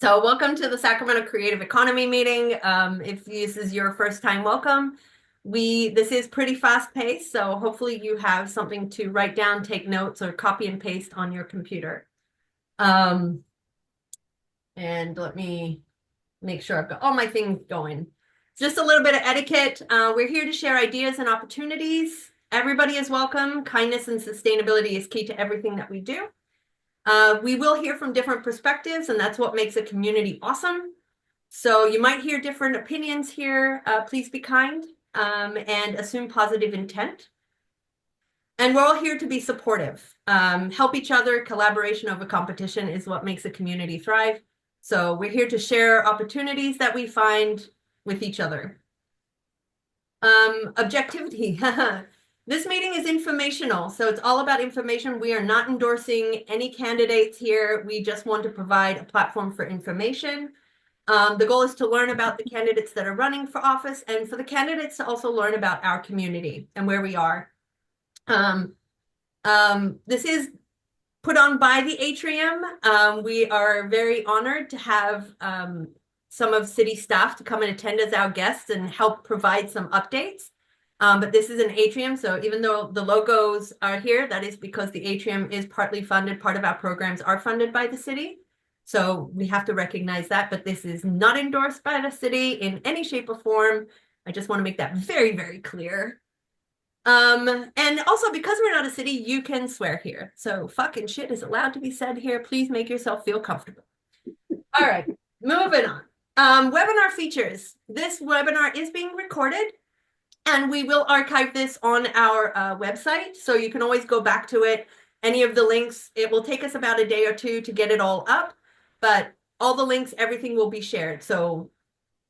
So welcome to the Sacramento Creative Economy Meeting. If this is your first time, welcome. This is pretty fast paced, so hopefully you have something to write down, take notes, or copy and paste on your computer. And let me make sure I've got all my things going. Just a little bit of etiquette. We're here to share ideas and opportunities. Everybody is welcome. Kindness and sustainability is key to everything that we do. We will hear from different perspectives, and that's what makes a community awesome. So you might hear different opinions here. Please be kind and assume positive intent. And we're all here to be supportive. Help each other. Collaboration over competition is what makes a community thrive. So we're here to share opportunities that we find with each other. Objectivity. This meeting is informational, so it's all about information. We are not endorsing any candidates here. We just want to provide a platform for information. The goal is to learn about the candidates that are running for office and for the candidates to also learn about our community and where we are. This is put on by the Atrium. We are very honored to have some of city staff to come and attend as our guests and help provide some updates. But this is an Atrium, so even though the logos are here, that is because the Atrium is partly funded. Part of our programs are funded by the city. So we have to recognize that, but this is not endorsed by the city in any shape or form. I just want to make that very, very clear. And also because we're not a city, you can swear here. So fucking shit is allowed to be said here. Please make yourself feel comfortable. All right, moving on. Webinar features. This webinar is being recorded. And we will archive this on our website, so you can always go back to it. Any of the links, it will take us about a day or two to get it all up, but all the links, everything will be shared. So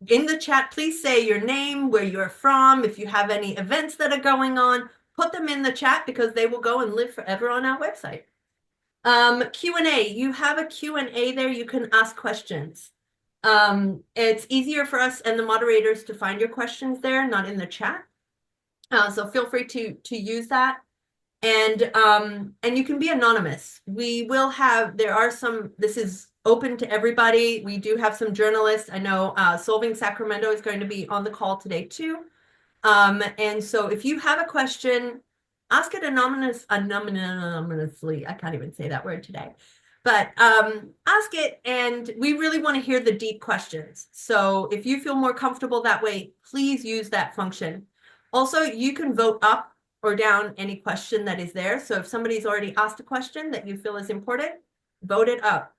in the chat, please say your name, where you're from. If you have any events that are going on, put them in the chat because they will go and live forever on our website. Q&A, you have a Q&A there. You can ask questions. It's easier for us and the moderators to find your questions there, not in the chat. So feel free to use that. And you can be anonymous. We will have, this is open to everybody. We do have some journalists. I know Solving Sacramento is going to be on the call today too. And so if you have a question, ask it anonymously. I can't even say that word today. But ask it, and we really want to hear the deep questions. So if you feel more comfortable that way, please use that function. Also, you can vote up or down any question that is there. So if somebody's already asked a question that you feel is important, vote it up.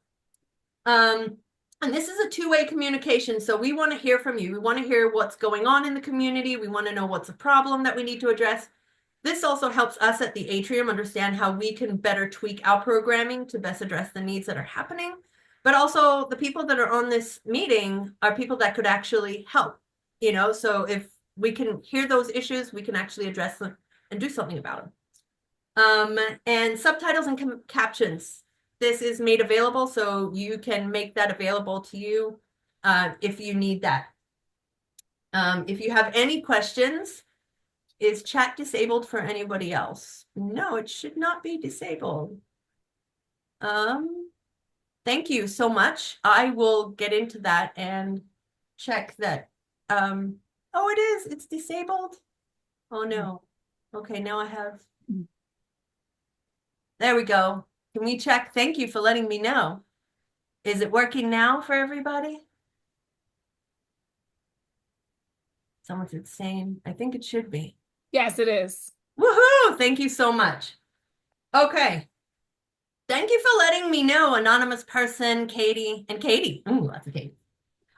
And this is a two-way communication. So we want to hear from you. We want to hear what's going on in the community. We want to know what's a problem that we need to address. This also helps us at the Atrium understand how we can better tweak our programming to best address the needs that are happening. But also the people that are on this meeting are people that could actually help, so if we can hear those issues, we can actually address them and do something about them. And subtitles and captions. This is made available, so you can make that available to you if you need that. If you have any questions, is chat disabled for anybody else? No, it should not be disabled. Thank you so much. I will get into that and check that. Oh, it is. It's disabled. Oh, no. Okay, now I have. There we go. Can we check? Thank you for letting me know. Is it working now for everybody? Someone said same. I think it should be. Yes, it is. Woohoo! Thank you so much. Okay. Thank you for letting me know, anonymous person, Katie. And Katie. Ooh, lots of Katie.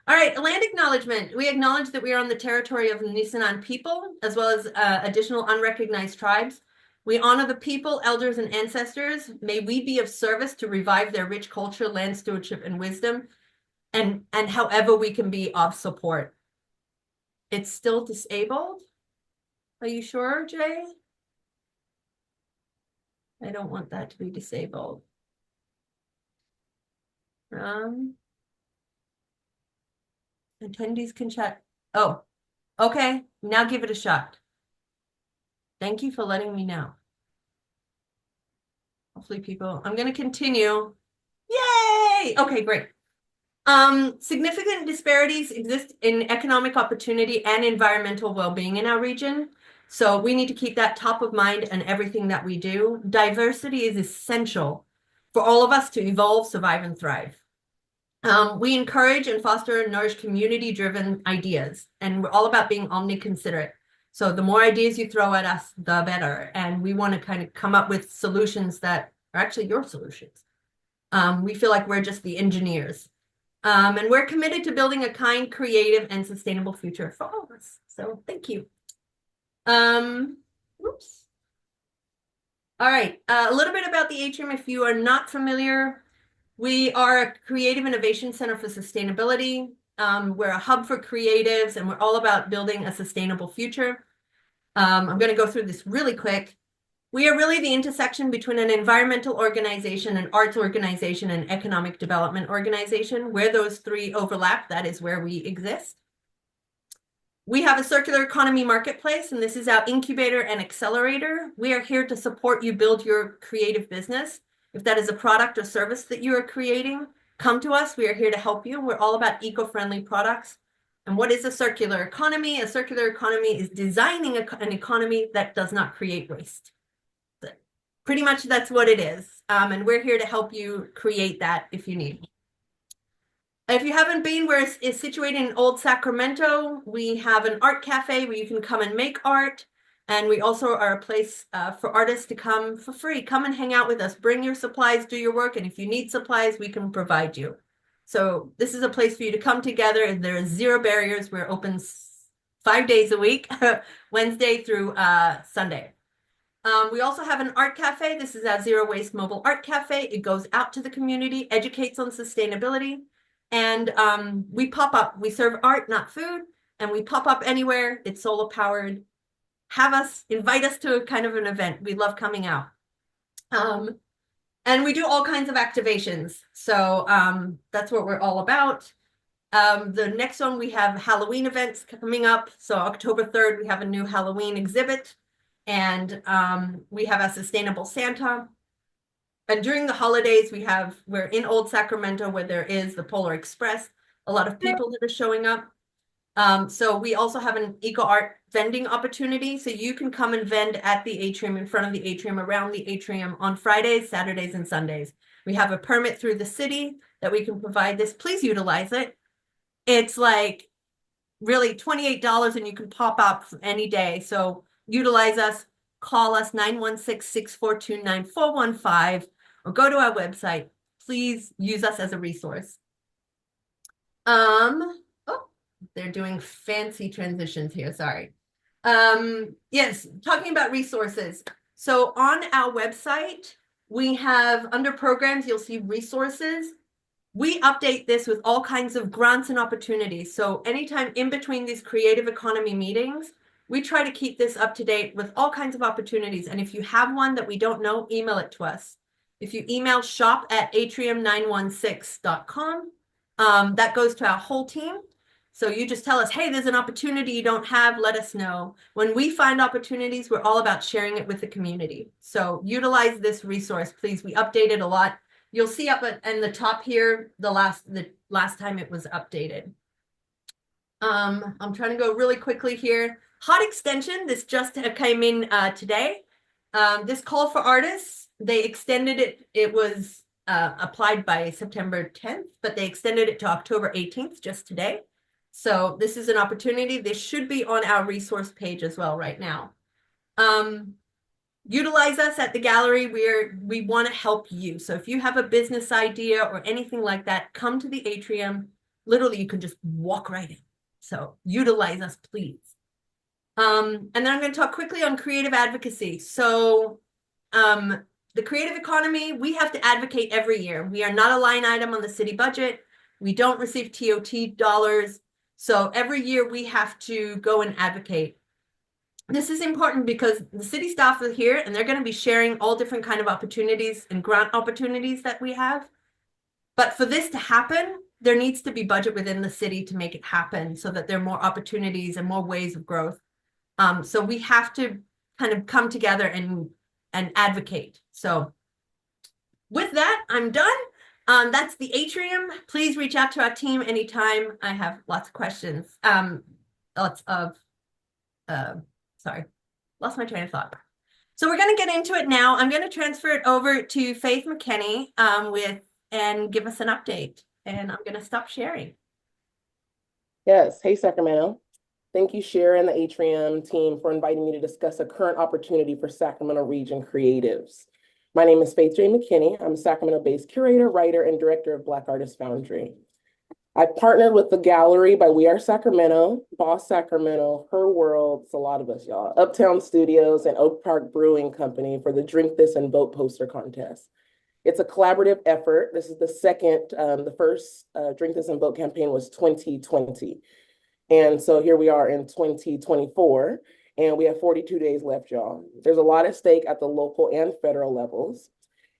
All right, land acknowledgement. We acknowledge that we are on the territory of the Nisenan people, as well as additional unrecognized tribes. We honor the people, elders, and ancestors. May we be of service to revive their rich culture, land stewardship, and wisdom, and however we can be of support. It's still disabled? Are you sure, Jay? I don't want that to be disabled. Attendees can chat. Oh, okay. Now give it a shot. Thank you for letting me know. Hopefully I'm going to continue. Yay! Okay, great. Significant disparities exist in economic opportunity and environmental well-being in our region. So we need to keep that top of mind in everything that we do. Diversity is essential for all of us to evolve, survive, and thrive. We encourage and foster and nourish community-driven ideas, and we're all about being omni-considerate. So the more ideas you throw at us, the better. And we want to kind of come up with solutions that are actually your solutions. We feel like we're just the engineers. And we're committed to building a kind, creative, and sustainable future for all of us. So thank you. Oops. All right, a little bit about the Atrium. If you are not familiar, we are a creative innovation center for sustainability. We're a hub for creatives, and we're all about building a sustainable future. I'm going to go through this really quick. We are really the intersection between an environmental organization, an arts organization, and economic development organization. Where those three overlap, that is where we exist. We have a circular economy marketplace, and this is our incubator and accelerator. We are here to support you build your creative business. If that is a product or service that you are creating, come to us. We are here to help you. We're all about eco-friendly products. And what is a circular economy? A circular economy is designing an economy that does not create waste. Pretty much that's what it is. And we're here to help you create that if you need. If you haven't been, we're situated in Old Sacramento. We have an art cafe where you can come and make art. And we also are a place for artists to come for free. Come and hang out with us. Bring your supplies, do your work. And if you need supplies, we can provide you. So this is a place for you to come together. There are zero barriers. We're open 5 days a week, Wednesday through Sunday. We also have an art cafe. This is our zero waste mobile art cafe. It goes out to the community, educates on sustainability. And we pop up. We serve art, not food. And we pop up anywhere. It's solar powered. Have us, invite us to a kind of an event. We love coming out. And we do all kinds of activations. So that's what we're all about. The next one, we have Halloween events coming up. So October 3rd, we have a new Halloween exhibit. And we have a sustainable Santa. And during the holidays, we're in Old Sacramento where there is the Polar Express, a lot of people that are showing up. So we also have an eco art vending opportunity. So you can come and vend at the Atrium, in front of the Atrium, around the Atrium on Fridays, Saturdays, and Sundays. We have a permit through the city that we can provide this. Please utilize it. It's like really $28 and you can pop up any day. So utilize us, call us 916-642-9415 or go to our website. Please use us as a resource. Oh, they're doing fancy transitions here, sorry. Yes, talking about resources. So on our website, we have under programs, you'll see resources. We update this with all kinds of grants and opportunities. So anytime in between these creative economy meetings, we try to keep this up to date with all kinds of opportunities. And if you have one that we don't know, email it to us. If you email shop@atrium916.com, that goes to our whole team. So you just tell us, hey, there's an opportunity you don't have, let us know. When we find opportunities, we're all about sharing it with the community. So utilize this resource, please. We update it a lot. You'll see up in the top here, the last time it was updated. I'm trying to go really quickly here. Hot extension, this just came in today. This call for artists, they extended it. It was applied by September 10th, but they extended it to October 18th, just today. So this is an opportunity. This should be on our resource page as well right now. Utilize us at the gallery. We want to help you. So if you have a business idea or anything like that, come to the Atrium. Literally, you can just walk right in. So utilize us, please. And then I'm going to talk quickly on creative advocacy. So the creative economy, we have to advocate every year. We are not a line item on the city budget. We don't receive TOT dollars. So every year we have to go and advocate. This is important because the city staff are here and they're going to be sharing all different kind of opportunities and grant opportunities that we have. But for this to happen, there needs to be budget within the city to make it happen so that there are more opportunities and more ways of growth. So we have to kind of come together and advocate. So with that, I'm done. That's the Atrium. Please reach out to our team anytime. I have lots of questions. Lots of, sorry, lost my train of thought. So we're going to get into it now. I'm going to transfer it over to Faith McKinney and give us an update. And I'm going to stop sharing. Yes. Hey, Sacramento. Thank you, Shira and the Atrium team, for inviting me to discuss a current opportunity for Sacramento region creatives. My name is Faith J. McKinney. I'm a Sacramento-based curator, writer, and director of Black Artist Foundry. I partnered with the gallery by We Are Sacramento, Boss Sacramento, Her World, it's a lot of us, y'all, Uptown Studios, and Oak Park Brewing Company for the Drink This and Vote poster contest. It's a collaborative effort. This is the second, the first Drink This and Vote campaign was 2020. And so here we are in 2024, and we have 42 days left, y'all. There's a lot at stake at the local and federal levels.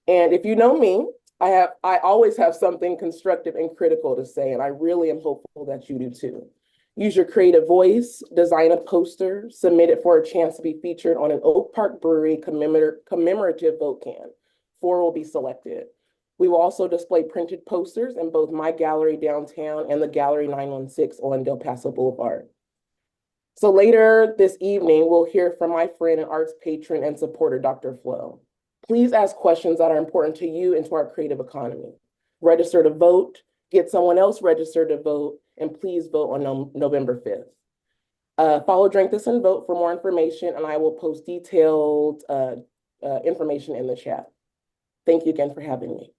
And if you know me, I always have something constructive and critical to say, and I really am hopeful that you do too. Use your creative voice, design a poster, submit it for a chance to be featured on an Oak Park Brewery commemorative vote can. 4 will be selected. We will also display printed posters in both my gallery downtown and the Gallery 916 on Del Paso Boulevard. So later this evening, we'll hear from my friend and arts patron and supporter, Dr. Flo. Please ask questions that are important to you and to our creative economy. Register to vote, get someone else registered to vote, and please vote on November 5th. Follow Drink This and Vote for more information, and I will post detailed information in the chat. Thank you again for having me.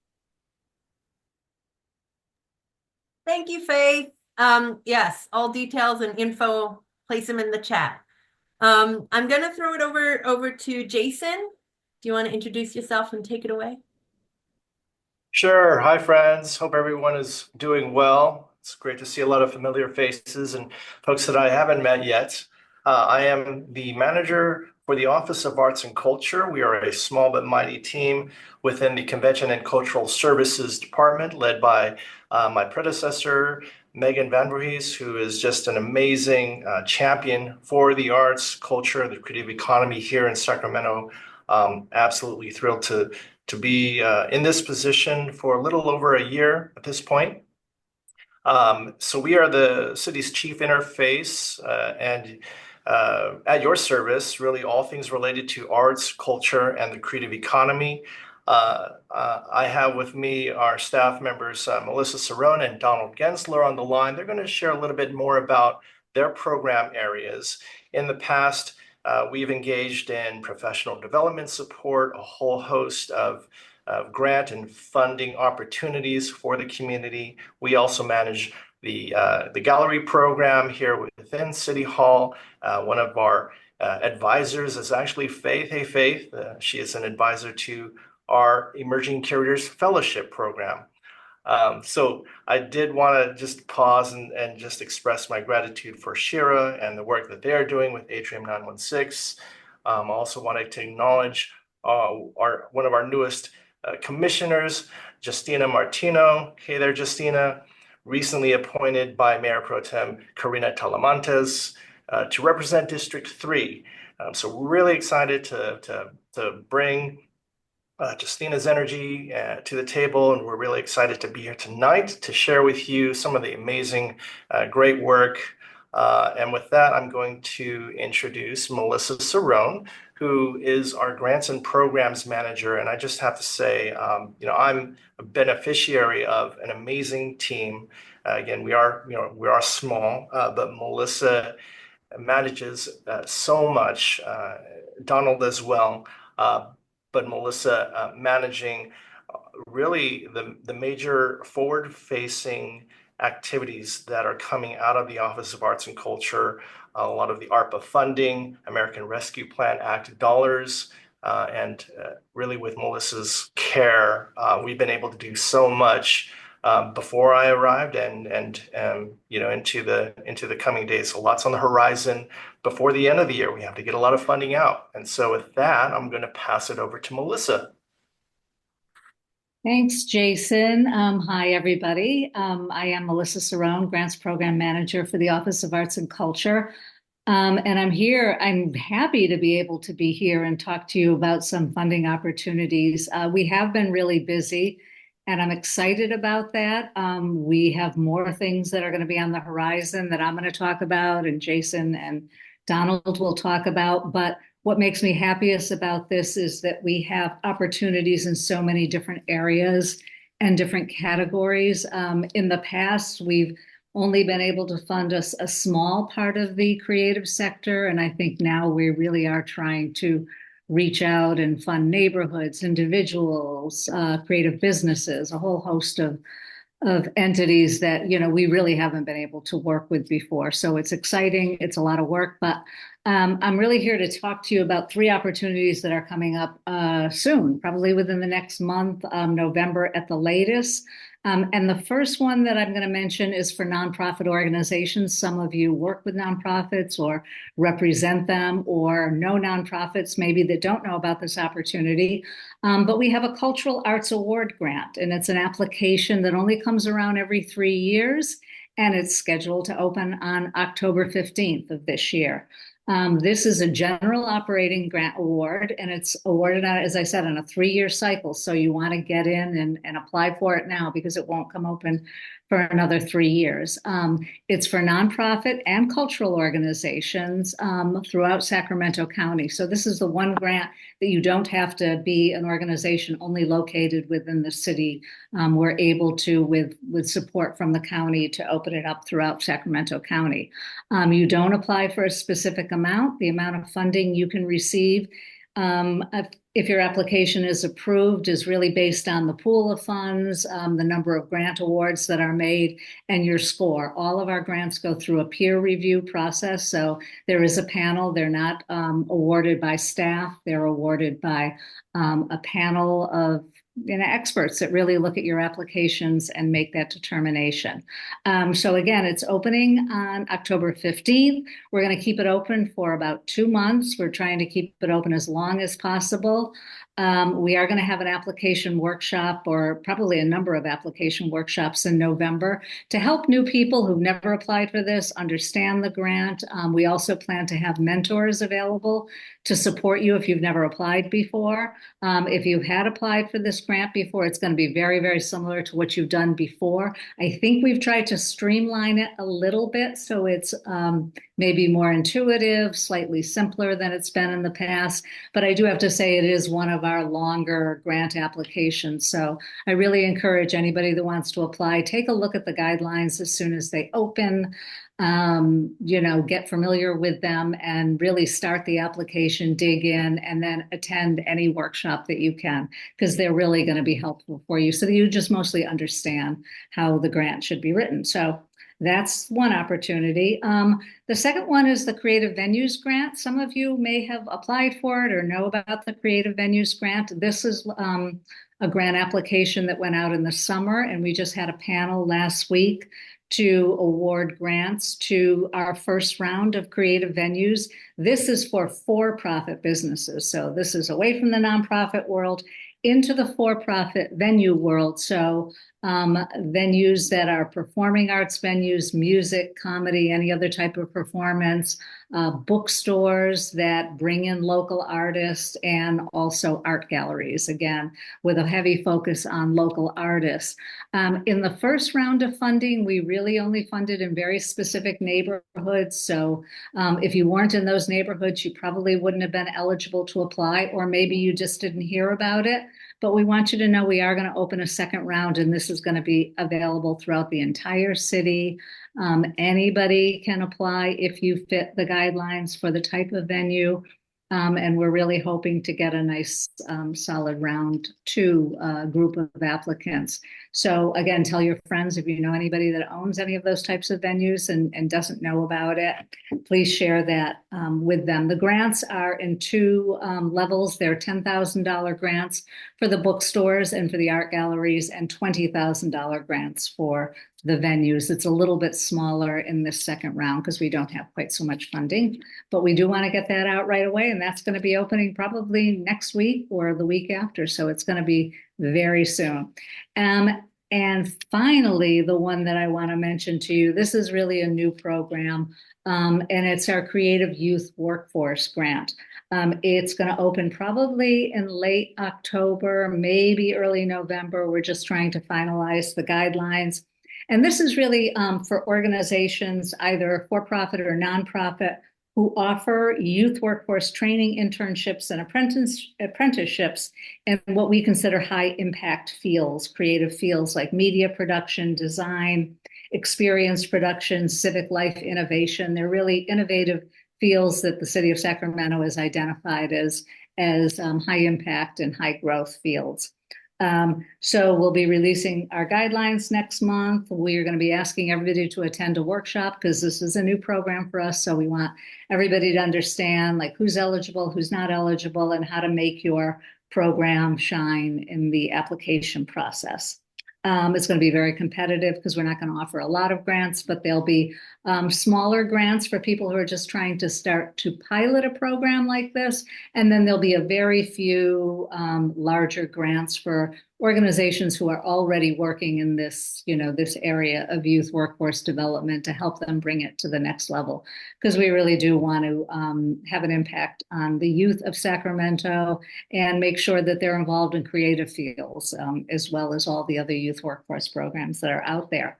Thank you, Faith. Yes, all details and info, place them in the chat. I'm going to throw it over to Jason. Do you want to introduce yourself and take it away? Sure. Hi, friends. Hope everyone is doing well. It's great to see a lot of familiar faces and folks that I haven't met yet. I am the manager for the Office of Arts and Culture. We are a small but mighty team within the Convention and Cultural Services Department, led by my predecessor, Megan Van Voorhees, who is just an amazing champion for the arts, culture, and the creative economy here in Sacramento. Absolutely thrilled to be in this position for a little over a year at this point. So we are the city's chief interface and at your service, really all things related to arts, culture, and the creative economy. I have with me our staff members, Melissa Cerrone and Donald Gensler on the line. They're going to share a little bit more about their program areas. In the past, we've engaged in professional development support, a whole host of grant and funding opportunities for the community. We also manage the gallery program here within City Hall. One of our advisors is actually Faith. Hey, Faith. She is an advisor to our Emerging Curators Fellowship program. So I did want to just pause and just express my gratitude for Shira and the work that they're doing with Atrium 916. I also wanted to acknowledge one of our newest commissioners, Justina Martino. Hey there, Justina. Recently appointed by Mayor Pro Tem Karina Talamantes to represent District 3. So we're really excited to bring Justina's energy to the table, and we're really excited to be here tonight to share with you some of the amazing, great work. And with that, I'm going to introduce Melissa Cerrone, who is our grants and programs manager. And I just have to say, I'm a beneficiary of an amazing team. Again, we are small, but Melissa manages so much, Donald as well. But Melissa managing really the major forward-facing activities that are coming out of the Office of Arts and Culture, a lot of the ARPA funding, American Rescue Plan Act dollars, and really with Melissa's care, we've been able to do so much before I arrived and into the coming days. So lots on the horizon. Before the end of the year, we have to get a lot of funding out. And so with that, I'm going to pass it over to Melissa. Thanks, Jason. Hi, everybody. I am Melissa Cerrone, Grants Program Manager for the Office of Arts and Culture. And I'm here. I'm happy to be able to be here and talk to you about some funding opportunities. We have been really busy, and I'm excited about that. We have more things that are going to be on the horizon that I'm going to talk about, and Jason and Donald will talk about. But what makes me happiest about this is that we have opportunities in so many different areas and different categories. In the past, we've only been able to fund a small part of the creative sector, and I think now we really are trying to reach out and fund neighborhoods, individuals, creative businesses, a whole host of entities that, you know, we really haven't been able to work with before. So it's exciting. It's a lot of work, but I'm really here to talk to you about 3 opportunities that are coming up soon, probably within the next month, November at the latest. And the first one that I'm going to mention is for nonprofit organizations. Some of you work with nonprofits or represent them, or know nonprofits maybe that don't know about this opportunity. But we have a Cultural Arts Award grant, and it's an application that only comes around every 3 years, and it's scheduled to open on October 15th of this year. This is a general operating grant award, and it's awarded on, as I said, on a 3-year cycle. So you want to get in and apply for it now, because it won't come open for another 3 years. It's for nonprofit and cultural organizations throughout Sacramento County. So this is the one grant that you don't have to be an organization only located within the city. We're able to, with support from the county, to open it up throughout Sacramento County. You don't apply for a specific amount. The amount of funding you can receive, if your application is approved, is really based on the pool of funds, the number of grant awards that are made, and your score. All of our grants go through a peer review process. So there is a panel. They're not awarded by staff. They're awarded by a panel of experts that really look at your applications and make that determination. So again, it's opening on October 15th. We're going to keep it open for about 2 months. We're trying to keep it open as long as possible. We are going to have an application workshop, or probably a number of application workshops in November, to help new people who've never applied for this understand the grant. We also plan to have mentors available to support you if you've never applied before. If you had applied for this grant before, it's going to be very, very similar to what you've done before. I think we've tried to streamline it a little bit so it's maybe more intuitive, slightly simpler than it's been in the past. But I do have to say it is one of our longer grant applications. So I really encourage anybody that wants to apply, take a look at the guidelines as soon as they open. Get familiar with them and really start the application, dig in, and then attend any workshop that you can, because they're really going to be helpful for you so that you just mostly understand how the grant should be written. So that's one opportunity. The second one is the Creative Venues Grant. Some of you may have applied for it or know about the Creative Venues Grant. This is a grant application that went out in the summer, and we just had a panel last week to award grants to our first round of creative venues. This is for-profit businesses. So this is away from the nonprofit world into the for-profit venue world. So venues that are performing arts venues, music, comedy, any other type of performance, bookstores that bring in local artists, and also art galleries, again, with a heavy focus on local artists. In the first round of funding, we really only funded in very specific neighborhoods. So if you weren't in those neighborhoods, you probably wouldn't have been eligible to apply, or maybe you just didn't hear about it. But we want you to know we are going to open a second round, and this is going to be available throughout the entire city. Anybody can apply if you fit the guidelines for the type of venue. And we're really hoping to get a nice solid round 2 group of applicants. So again, tell your friends if you know anybody that owns any of those types of venues and doesn't know about it, please share that with them. The grants are in 2 levels. They're $10,000 grants for the bookstores and for the art galleries, and $20,000 grants for the venues. It's a little bit smaller in this second round because we don't have quite so much funding, but we do want to get that out right away. And that's going to be opening probably next week or the week after. So it's going to be very soon. And finally, the one that I want to mention to you, this is really a new program, and it's our Creative Youth Workforce Grant. It's going to open probably in late October, maybe early November. We're just trying to finalize the guidelines. And this is really for organizations, either for-profit or nonprofit, who offer youth workforce training, internships, and apprenticeships in what we consider high impact fields, creative fields like media production, design, experience production, civic life innovation. They're really innovative fields that the city of Sacramento has identified as high impact and high growth fields. So we'll be releasing our guidelines next month. We are going to be asking everybody to attend a workshop because this is a new program for us. So we want everybody to understand like who's eligible, who's not eligible, and how to make your program shine in the application process. It's going to be very competitive because we're not going to offer a lot of grants, but there'll be smaller grants for people who are just trying to start to pilot a program like this. And then there'll be a very few larger grants for organizations who are already working in this, this area of youth workforce development to help them bring it to the next level. Because we really do want to have an impact on the youth of Sacramento and make sure that they're involved in creative fields, as well as all the other youth workforce programs that are out there.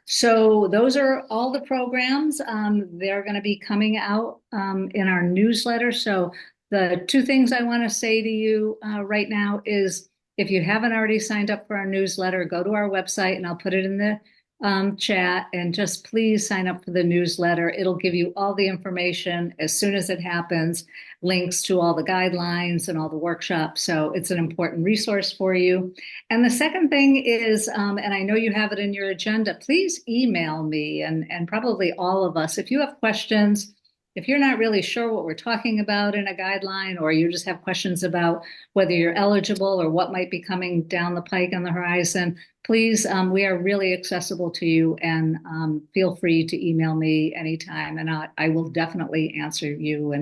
So those are all the programs. They're going to be coming out in our newsletter. So the two things I want to say to you right now is if you haven't already signed up for our newsletter, go to our website and I'll put it in the chat, and just please sign up for the newsletter. It'll give you all the information as soon as it happens, links to all the guidelines and all the workshops. So it's an important resource for you. And the second thing is, and I know you have it in your agenda, please email me and probably all of us. If you have questions, if you're not really sure what we're talking about in a guideline, or you just have questions about whether you're eligible or what might be coming down the pike on the horizon, please, we are really accessible to you, and feel free to email me anytime, and I will definitely answer you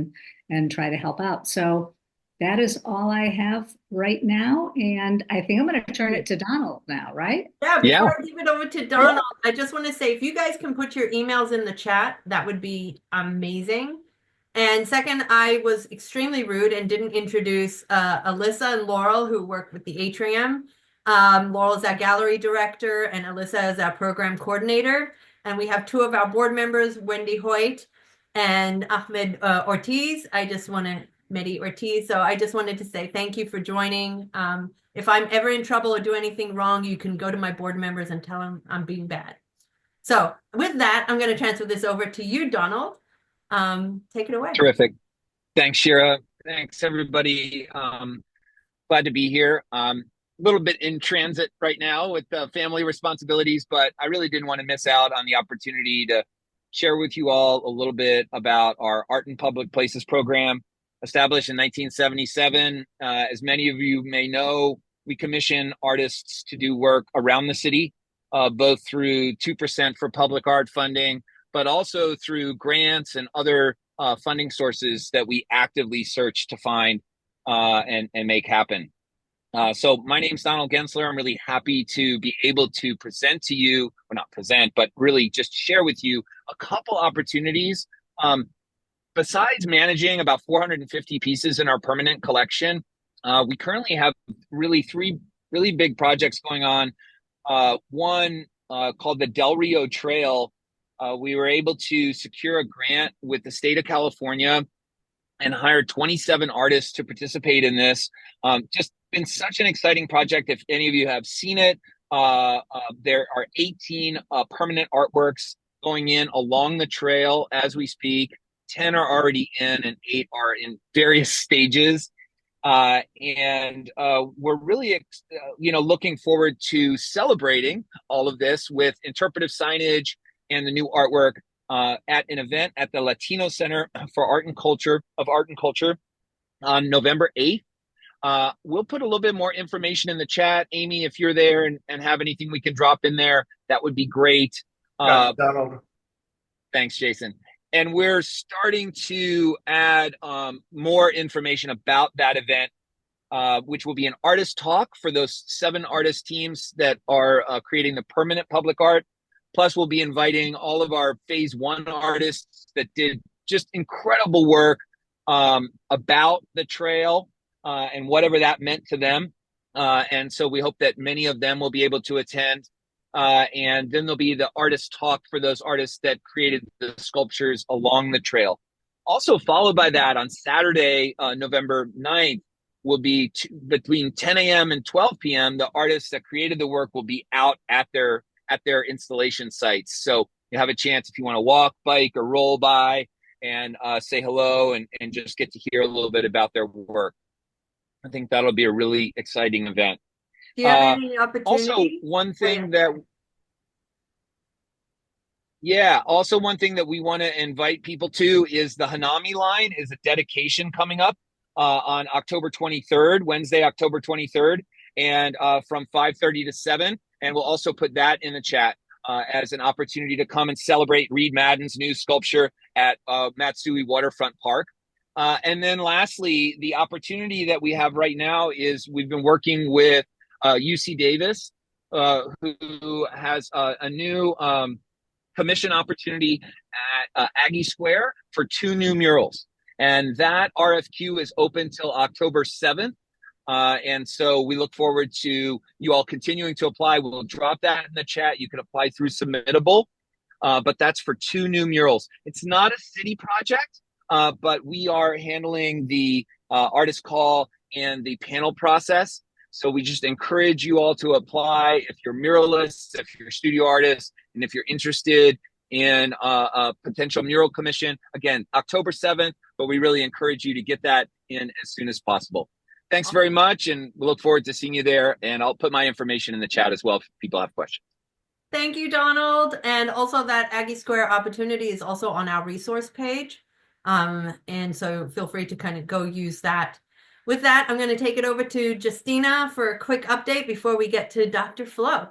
and try to help out. So that is all I have right now. And I think I'm going to turn it to Donald now, right? Yeah, before Yeah. I give it over to Donald, I just want to say if you guys can put your emails in the chat, that would be amazing. And second, I was extremely rude and didn't introduce Alyssa and Laurel, who work with the Atrium. Laurel is our gallery director and Alyssa is our program coordinator. And we have two of our board members, Wendy Hoyt and Ahmed Ortiz. Mehdi Ortiz. So I just wanted to say thank you for joining. If I'm ever in trouble or do anything wrong, you can go to my board members and tell them I'm being bad. So with that, I'm going to transfer this over to you, Donald. Take it away. Terrific. Thanks, Shira. Thanks, everybody. Glad to be here. A little bit in transit right now with family responsibilities, but I really didn't want to miss out on the opportunity to share with you all a little bit about our Art in Public Places program. Established in 1977, as many of you may know, we commission artists to do work around the city, both through 2% for public art funding, but also through grants and other funding sources that we actively search to find and make happen. So my name's Donald Gensler. I'm really happy to be able to present to you, or not present, but really just share with you a couple opportunities. Besides managing about 450 pieces in our permanent collection, we currently have three really big projects going on. One called the Del Rio Trail. We were able to secure a grant with the state of California and hired 27 artists to participate in this. Just been such an exciting project. If any of you have seen it, there are 18 permanent artworks going in along the trail as we speak. 10 are already in and 8 are in various stages. And we're really, looking forward to celebrating all of this with interpretive signage and the new artwork at an event at the Latino Center for Art and Culture on November 8th. We'll put a little bit more information in the chat. Amy, if you're there and have anything we can drop in there, that would be great. Donald. Thanks, Jason. And we're starting to add more information about that event which will be an artist talk for those 7 artist teams that are creating the permanent public art. Plus, we'll be inviting all of our phase 1 artists that did just incredible work about the trail and whatever that meant to them. And so we hope that many of them will be able to attend. And then there'll be the artist talk for those artists that created the sculptures along the trail. Also followed by that on Saturday, November 9th, will be between 10 a.m. and 12 p.m. The artists that created the work will be out at their installation sites. So you have a chance if you want to walk, bike, or roll by and say hello and just get to hear a little bit about their work. I think that'll be a really exciting event. Do you have any Also, opportunity? one thing that we want to invite people to is the Hanami line is a dedication coming up on October 23rd, Wednesday, October 23rd, and from 5:30 to 7. And we'll also put that in the chat as an opportunity to come and celebrate Reed Madden's new sculpture at Matsui Waterfront Park. And then lastly, the opportunity that we have right now is we've been working with UC Davis, who has a new commission opportunity at Aggie Square for 2 new murals. And that RFQ is open till October 7th. And so we look forward to you all continuing to apply. We'll drop that in the chat. You can apply through Submittable, but that's for 2 new murals. It's not a city project, but we are handling the artist call and the panel process. So we just encourage you all to apply if you're muralists, if you're studio artists, and if you're interested in a potential mural commission. Again, October 7th, but we really encourage you to get that in as soon as possible. Thanks very much, and we look forward to seeing you there. And I'll put my information in the chat as well if people have questions. Thank you, Donald. And also that Aggie Square opportunity is also on our resource page. And so feel free to kind of go use that. With that, I'm going to take it over to Justina for a quick update before we get to Dr. Flo.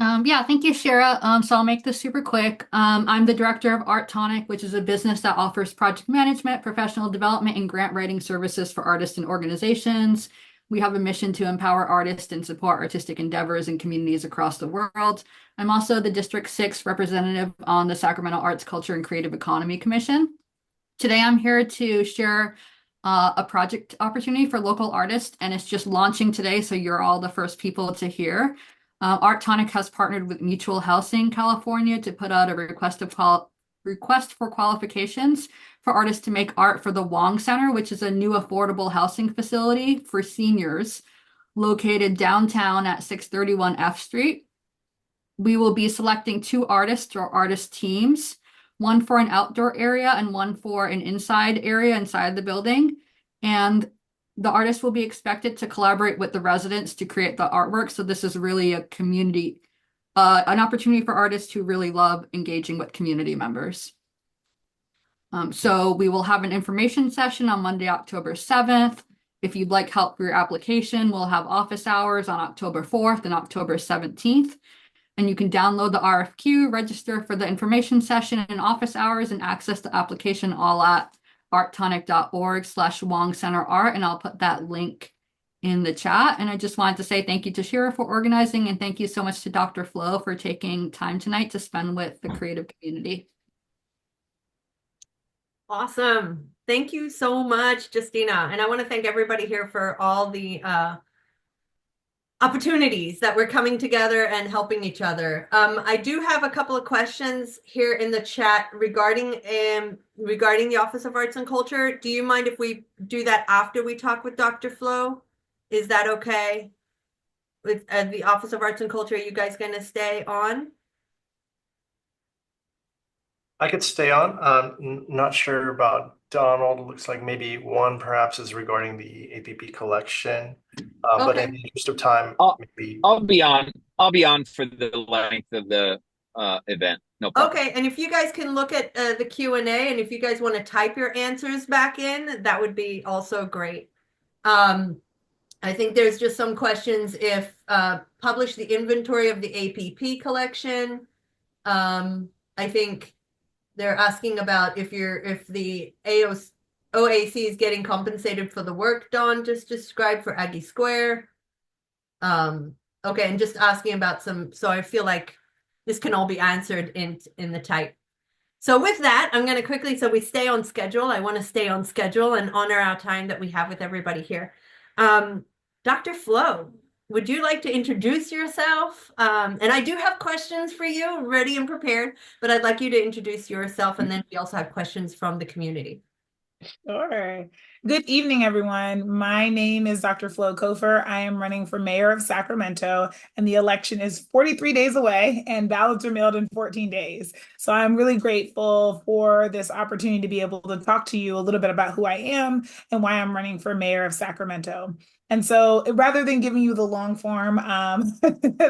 Yeah, thank you, Shara. So I'll make this super quick. I'm the director of Art Tonic, which is a business that offers project management, professional development, and grant writing services for artists and organizations. We have a mission to empower artists and support artistic endeavors in communities across the world. I'm also the District 6 representative on the Sacramento Arts, Culture, and Creative Economy Commission. Today, I'm here to share a project opportunity for local artists, and it's just launching today, so you're all the first people to hear. Art Tonic has partnered with Mutual Housing California to put out a request for qualifications for artists to make art for the Wong Center, which is a new affordable housing facility for seniors located downtown at 631 F Street. We will be selecting 2 artists or artist teams, one for an outdoor area and one for an inside area inside the building. And the artist will be expected to collaborate with the residents to create the artwork. So this is really a community, an opportunity for artists who really love engaging with community members. So we will have an information session on Monday, October 7th. If you'd like help for your application, we'll have office hours on October 4th and October 17th. And you can download the RFQ, register for the information session and office hours, and access the application all at arttonic.org/Wong Center Art, and I'll put that link in the chat. And I just wanted to say thank you to Shira for organizing, and thank you so much to Dr. Flo for taking time tonight to spend with the creative community. Awesome. Thank you so much, Justina. And I want to thank everybody here for all the opportunities that we're coming together and helping each other. I do have a couple of questions here in the chat regarding the Office of Arts and Culture. Do you mind if we do that after we talk with Dr. Flo? Is that okay? With the Office of Arts and Culture, are you guys going to stay on? I could stay on. Not sure about Donald. Looks like maybe one perhaps is regarding the APP collection. But in the interest of time, maybe I'll be on for the length of the event. No problem. Okay, and if you guys can look at the Q&A, and if you guys want to type your answers back in, that would be also great. I think there's just some questions if publish the inventory of the APP collection. I think they're asking about if the OAC is getting compensated for the work Dawn just described for Aggie Square. Okay, and just asking about so I feel like this can all be answered in the type. So with that, I'm going to quickly, so we stay on schedule. I want to stay on schedule and honor our time that we have with everybody here. Dr. Flo, would you like to introduce yourself? And I do have questions for you ready and prepared, but I'd like you to introduce yourself, and then we also have questions from the community. Sure. Good evening, everyone. My name is Dr. Flo Cofer. I am running for mayor of Sacramento, and the election is 43 days away, and ballots are mailed in 14 days. So I'm really grateful for this opportunity to be able to talk to you a little bit about who I am and why I'm running for mayor of Sacramento. And so rather than giving you the long form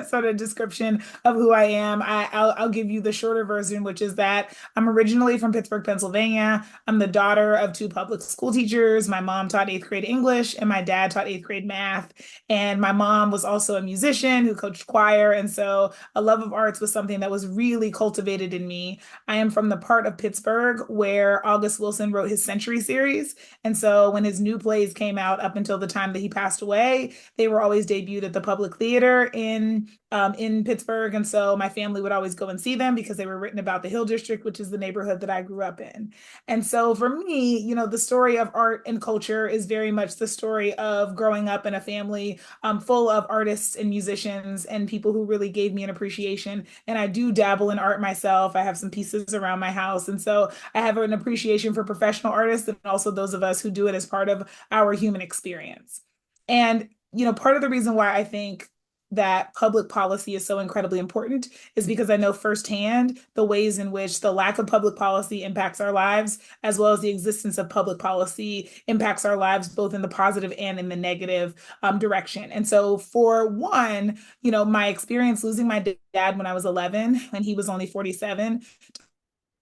sort of description of who I am, I'll give you the shorter version, which is that I'm originally from Pittsburgh, Pennsylvania. I'm the daughter of two public school teachers. My mom taught 8th grade English and my dad taught 8th grade math. And my mom was also a musician who coached choir. And so a love of arts was something that was really cultivated in me. I am from the part of Pittsburgh where August Wilson wrote his Century series. And so when his new plays came out up until the time that he passed away, they were always debuted at the Public Theater in Pittsburgh. And so my family would always go and see them because they were written about the Hill District, which is the neighborhood that I grew up in. And so for me, you know, the story of art and culture is very much the story of growing up in a family full of artists and musicians and people who really gave me an appreciation. And I do dabble in art myself. I have some pieces around my house. And so I have an appreciation for professional artists and also those of us who do it as part of our human experience. And, you know, part of the reason why I think that public policy is so incredibly important is because I know firsthand the ways in which the lack of public policy impacts our lives, as well as the existence of public policy impacts our lives, both in the positive and in the negative direction. And so for one, you know, my experience losing my dad when I was 11, when he was only 47,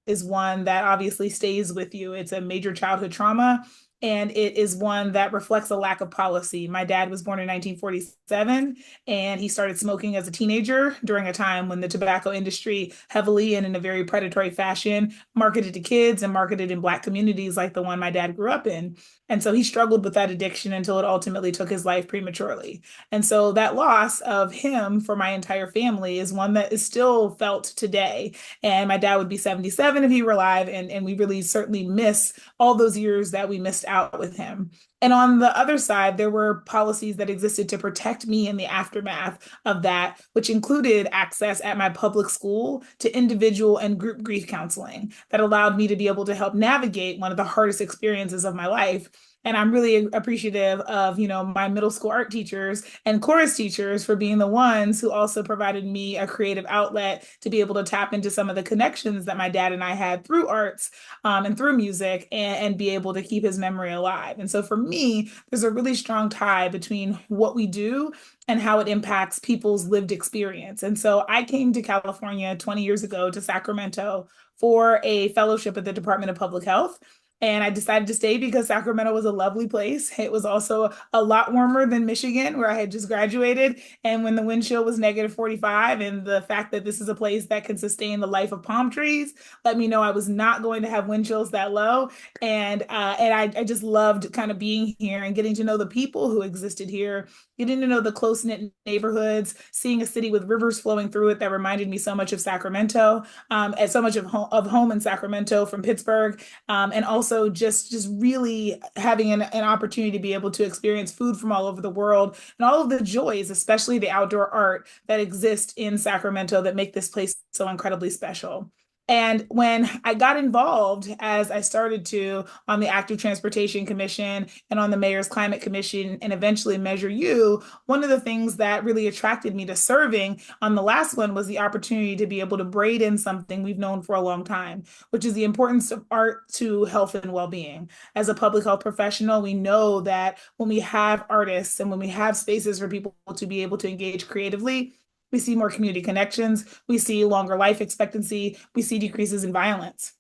is one that obviously stays with you. It's a major childhood trauma. And it is one that reflects a lack of policy. My dad was born in 1947, and he started smoking as a teenager during a time when the tobacco industry heavily and in a very predatory fashion marketed to kids and marketed in Black communities like the one my dad grew up in. And so he struggled with that addiction until it ultimately took his life prematurely. And so that loss of him for my entire family is one that is still felt today. And my dad would be 77 if he were alive, and we really certainly miss all those years that we missed out with him. And on the other side, there were policies that existed to protect me in the aftermath of that, which included access at my public school to individual and group grief counseling that allowed me to be able to help navigate one of the hardest experiences of my life. And I'm really appreciative of, you know, my middle school art teachers and chorus teachers for being the ones who also provided me a creative outlet to be able to tap into some of the connections that my dad and I had through arts and through music and be able to keep his memory alive. And so for me, there's a really strong tie between what we do and how it impacts people's lived experience. And so I came to California 20 years ago to Sacramento for a fellowship at the Department of Public Health. And I decided to stay because Sacramento was a lovely place. It was also a lot warmer than Michigan, where I had just graduated. And when the wind chill was -45, and the fact that this is a place that can sustain the life of palm trees, let me know I was not going to have wind chills that low. And I just loved kind of being here and getting to know the people who existed here, getting to know the close-knit neighborhoods, seeing a city with rivers flowing through it that reminded me so much of Sacramento, and so much of home in Sacramento from Pittsburgh, and also just really having an opportunity to be able to experience food from all over the world and all of the joys, especially the outdoor art that exist in Sacramento that make this place so incredibly special. And when I got involved, as I started to, on the Active Transportation Commission and on the Mayor's Climate Commission and eventually Measure U, one of the things that really attracted me to serving on the last one was the opportunity to be able to braid in something we've known for a long time, which is the importance of art to health and well-being. As a public health professional, we know that when we have artists and when we have spaces for people to be able to engage creatively, we see more community connections, we see longer life expectancy, we see decreases in violence.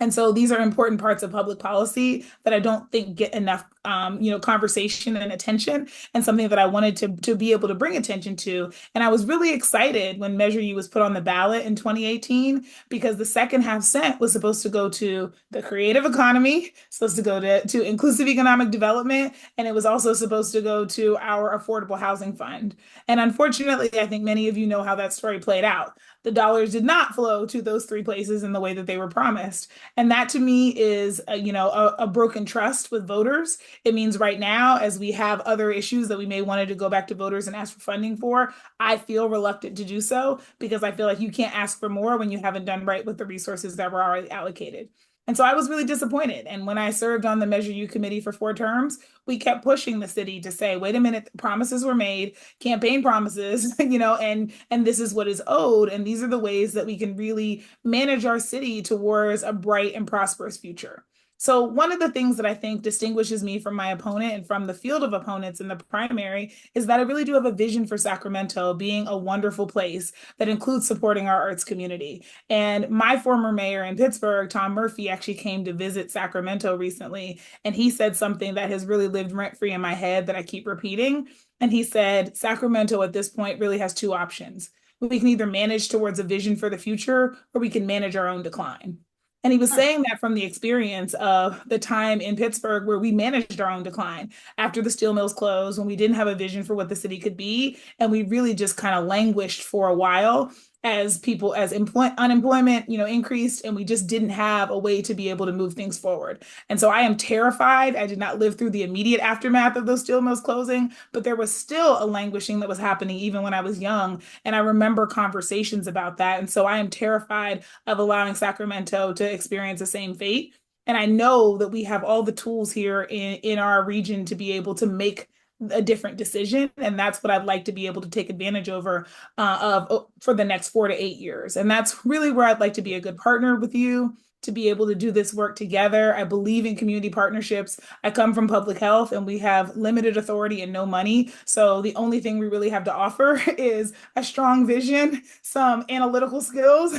And so these are important parts of public policy that I don't think get enough conversation and attention, and something that I wanted to be able to bring attention to. And I was really excited when Measure U was put on the ballot in 2018, because the second half cent was supposed to go to the creative economy, supposed to go to inclusive economic development, and it was also supposed to go to our affordable housing fund. And unfortunately, I think many of you know how that story played out. The dollars did not flow to those three places in the way that they were promised. And that to me is a broken trust with voters. It means right now, as we have other issues that we may wanted to go back to voters and ask for funding for, I feel reluctant to do so, because I feel like you can't ask for more when you haven't done right with the resources that were already allocated. And so I was really disappointed. And when I served on the Measure U committee for 4 terms, we kept pushing the city to say, wait a minute, promises were made, campaign promises, and this is what is owed. And these are the ways that we can really manage our city towards a bright and prosperous future. So one of the things that I think distinguishes me from my opponent and from the field of opponents in the primary is that I really do have a vision for Sacramento being a wonderful place that includes supporting our arts community. And my former mayor in Pittsburgh, Tom Murphy, actually came to visit Sacramento recently, and he said something that has really lived rent-free in my head that I keep repeating. And he said, Sacramento at this point really has two options. We can either manage towards a vision for the future, or we can manage our own decline. And he was saying that from the experience of the time in Pittsburgh where we managed our own decline after the steel mills closed, when we didn't have a vision for what the city could be. And we really just kind of languished for a while as unemployment, increased, and we just didn't have a way to be able to move things forward. And so I am terrified. I did not live through the immediate aftermath of those steel mills closing, but there was still a languishing that was happening even when I was young. And I remember conversations about that. And so I am terrified of allowing Sacramento to experience the same fate. And I know that we have all the tools here in our region to be able to make a different decision. And that's what I'd like to be able to take advantage of for the next 4 to 8 years. And that's really where I'd like to be a good partner with you, to be able to do this work together. I believe in community partnerships. I come from public health, and we have limited authority and no money. So the only thing we really have to offer is a strong vision, some analytical skills,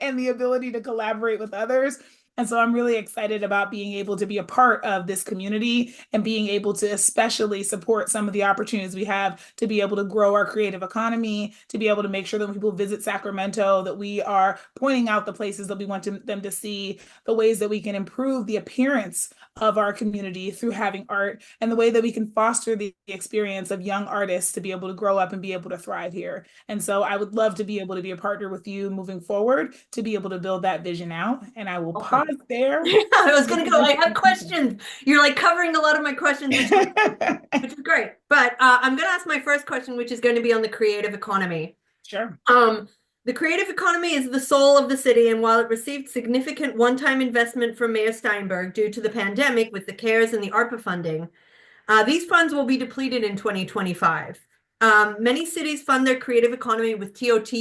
and the ability to collaborate with others. And so I'm really excited about being able to be a part of this community and being able to especially support some of the opportunities we have to be able to grow our creative economy, to be able to make sure that when people visit Sacramento, that we are pointing out the places that we want them to see, the ways that we can improve the appearance of our community through having art, and the way that we can foster the experience of young artists to be able to grow up and be able to thrive here. And so I would love to be able to be a partner with you moving forward to be able to build that vision out. And I will pause there. I was going to go, I have questions. You're like covering a lot of my questions, which is great. But I'm going to ask my first question, which is going to be on the creative economy. Sure. The creative economy is the soul of the city, and while it received significant one-time investment from Mayor Steinberg due to the pandemic with the CARES and the ARPA funding, these funds will be depleted in 2025. Many cities fund their creative economy with TOT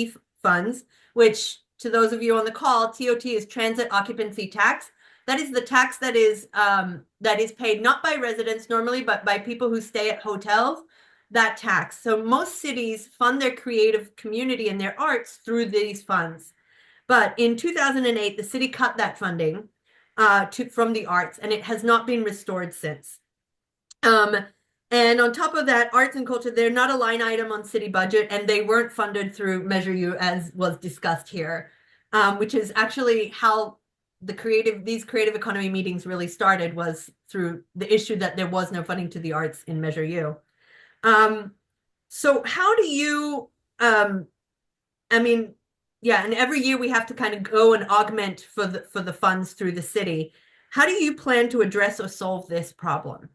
funds, which, to those of you on the call, TOT is Transit Occupancy Tax. That is the tax that is paid not by residents normally, but by people who stay at hotels. That tax. So most cities fund their creative community and their arts through these funds. But in 2008, the city cut that funding from the arts, and it has not been restored since. And on top of that, arts and culture, they're not a line item on city budget, and they weren't funded through Measure U, as was discussed here, which is actually how these creative economy meetings really started, was through the issue that there was no funding to the arts in Measure U. So how do you, and every year we have to kind of go and augment for the funds through the city. How do you plan to address or solve this problem?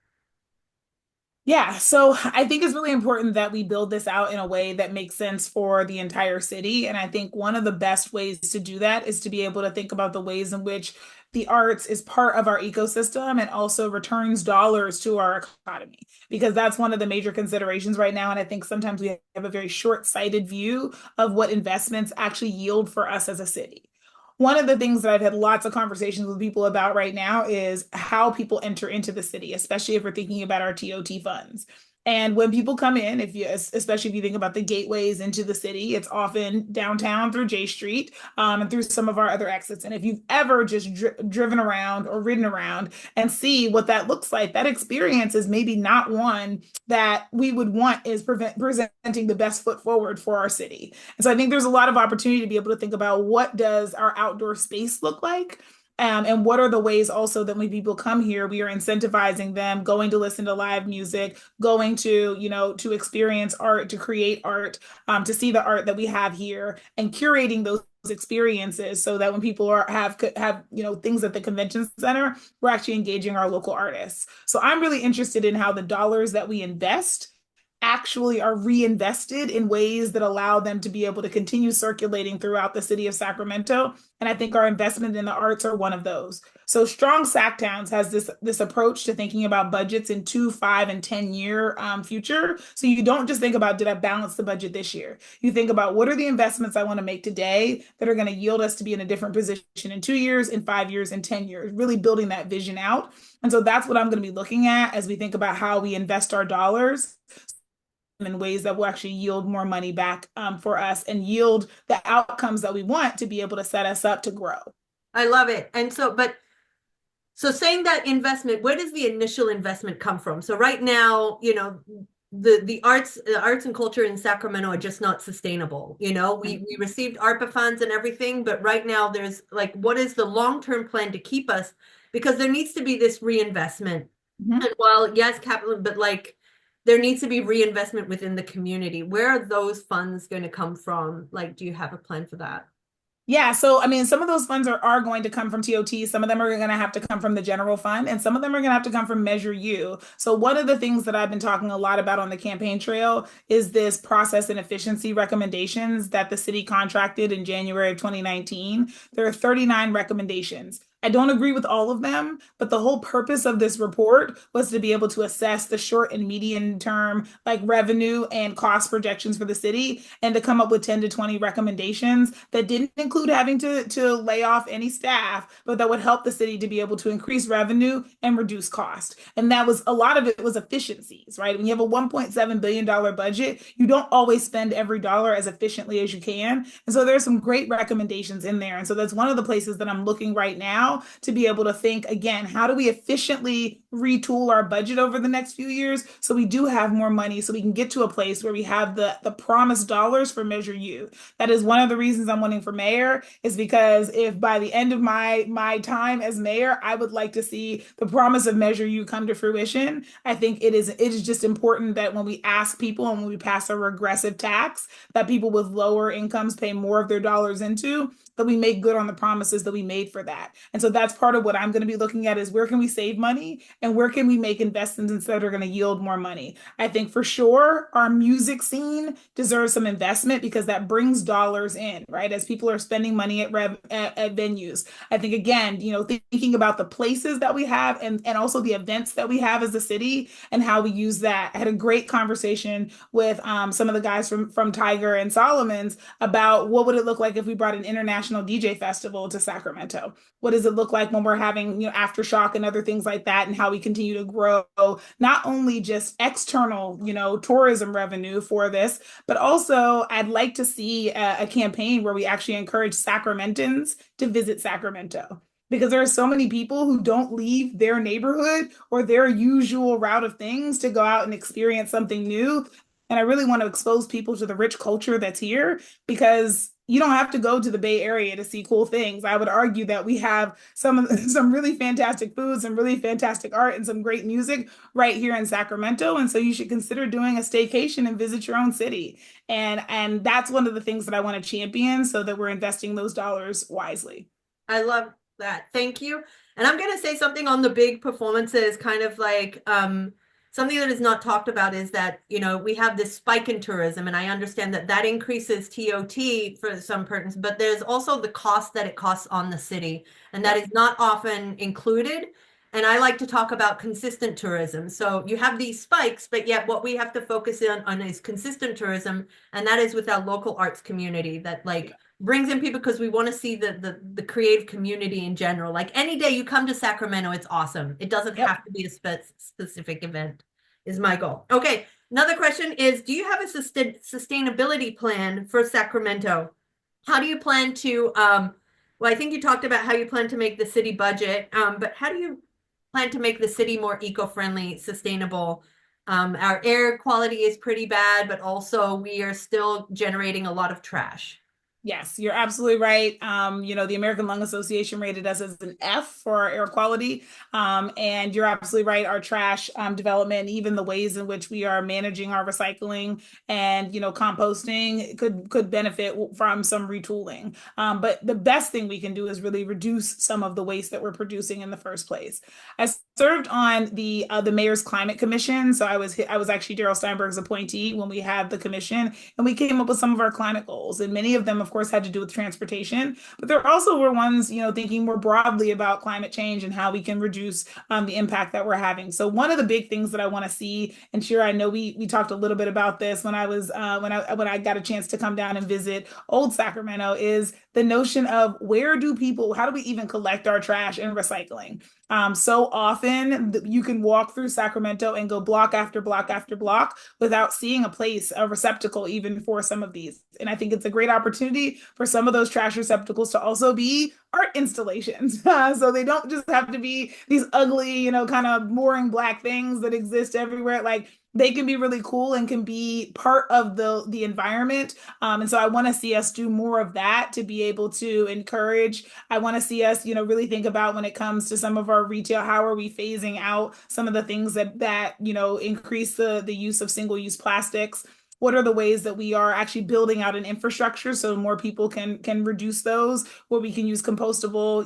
Yeah, so I think it's really important that we build this out in a way that makes sense for the entire city. And I think one of the best ways to do that is to be able to think about the ways in which the arts is part of our ecosystem and also returns dollars to our economy, because that's one of the major considerations right now. And I think sometimes we have a very short-sighted view of what investments actually yield for us as a city. One of the things that I've had lots of conversations with people about right now is how people enter into the city, especially if we're thinking about our TOT funds. And when people come in, especially if you think about the gateways into the city, it's often downtown through J Street, and through some of our other exits. And if you've ever just driven around or ridden around and see what that looks like, that experience is maybe not one that we would want is presenting the best foot forward for our city. And so I think there's a lot of opportunity to be able to think about what does our outdoor space look like. And what are the ways also that when people come here, we are incentivizing them, going to listen to live music, going to, to experience art, to create art, to see the art that we have here, and curating those experiences so that when people have things at the convention center, we're actually engaging our local artists. So I'm really interested in how the dollars that we invest actually are reinvested in ways that allow them to be able to continue circulating throughout the city of Sacramento. And I think our investment in the arts are one of those. So Strong Sac Towns has this approach to thinking about budgets in 2, 5, and 10-year future. So you don't just think about, did I balance the budget this year? You think about, what are the investments I want to make today that are going to yield us to be in a different position in 2 years, in 5 years, in 10 years, really building that vision out. And so that's what I'm going to be looking at as we think about how we invest our dollars in ways that will actually yield more money back for us and yield the outcomes that we want to be able to set us up to grow. I love it. And so saying that investment, where does the initial investment come from? So right now, the arts and culture in Sacramento are just not sustainable. We received ARPA funds and everything, but right now there's what is the long-term plan to keep us? Because there needs to be this reinvestment. Mm-hmm. And while yes, capital, but there needs to be reinvestment within the community. Where are those funds going to come from? Do you have a plan for that? Yeah, so I mean, some of those funds are going to come from TOT. Some of them are going to have to come from the general fund, and some of them are going to have to come from Measure U. So one of the things that I've been talking a lot about on the campaign trail is this process and efficiency recommendations that the city contracted in January of 2019. There are 39 recommendations. I don't agree with all of them, but the whole purpose of this report was to be able to assess the short and medium term revenue and cost projections for the city, and to come up with 10 to 20 recommendations that didn't include having to lay off any staff, but that would help the city to be able to increase revenue and reduce cost. And that was, a lot of it was efficiencies, right? When you have a $1.7 billion budget, you don't always spend every dollar as efficiently as you can. And so there's some great recommendations in there. And so that's one of the places that I'm looking right now to be able to think, again, how do we efficiently retool our budget over the next few years so we do have more money, so we can get to a place where we have the promised dollars for Measure U. That is one of the reasons I'm running for mayor, is because if by the end of my time as mayor, I would like to see the promise of Measure U come to fruition. I think it is just important that when we ask people and when we pass a regressive tax that people with lower incomes pay more of their dollars into, that we make good on the promises that we made for that. And so that's part of what I'm going to be looking at, is where can we save money and where can we make investments that are going to yield more money. I think for sure our music scene deserves some investment because that brings dollars in, right? As people are spending money at venues. I think, again, thinking about the places that we have and also the events that we have as a city and how we use that. I had a great conversation with some of the guys from Tiger and Solomon's about what would it look like if we brought an international DJ festival to Sacramento. What does it look like when we're having, Aftershock and other things like that, and how we continue to grow not only just external, tourism revenue for this, but also I'd like to see a campaign where we actually encourage Sacramentans to visit Sacramento. Because there are so many people who don't leave their neighborhood or their usual route of things to go out and experience something new. And I really want to expose people to the rich culture that's here, because you don't have to go to the Bay Area to see cool things. I would argue that we have some really fantastic food, some really fantastic art, and some great music right here in Sacramento. And so you should consider doing a staycation and visit your own city. And that's one of the things that I want to champion, so that we're investing those dollars wisely. I love that. Thank you. And I'm going to say something on the big performances, kind of something that is not talked about is that, we have this spike in tourism, and I understand that increases TOT for some persons, but there's also the cost that it costs on the city, and that is not often included. And I like to talk about consistent tourism. So you have these spikes, but yet what we have to focus on is consistent tourism, and that is with our local arts community that brings in people, because we want to see the creative community in general. Any day you come to Sacramento, it's awesome. It doesn't have to be a specific event, is my goal. Okay, Another question is, do you have a sustainability plan for Sacramento? How do you plan to, well, I think you talked about how you plan to make the city budget, but how do you plan to make the city more eco-friendly, sustainable? Our air quality is pretty bad, but also we are still generating a lot of trash. Yes, you're absolutely right. The American Lung Association rated us as an F for our air quality. And you're absolutely right. Our trash development, even the ways in which we are managing our recycling and, composting could benefit from some retooling. But the best thing we can do is really reduce some of the waste that we're producing in the first place. I served on the Mayor's Climate Commission. So I was actually Daryl Steinberg's appointee when we had the commission, and we came up with some of our climate goals. And many of them, of course, had to do with transportation, but there also were ones, thinking more broadly about climate change and how we can reduce the impact that we're having. So one of the big things that I want to see, and Shira, I know we talked a little bit about this when I was when I got a chance to come down and visit Old Sacramento, is the notion of how do we even collect our trash and recycling? So often you can walk through Sacramento and go block after block after block without seeing a receptacle even for some of these. And I think it's a great opportunity for some of those trash receptacles to also be art installations. So they don't just have to be these ugly, kind of boring black things that exist everywhere. Like, they can be really cool and can be part of the environment. And so I want to see us do more of that to be able to encourage. I want to see us, really think about, when it comes to some of our retail, how are we phasing out some of the things that increase the use of single-use plastics? What are the ways that we are actually building out an infrastructure so more people can reduce those, where we can use compostable,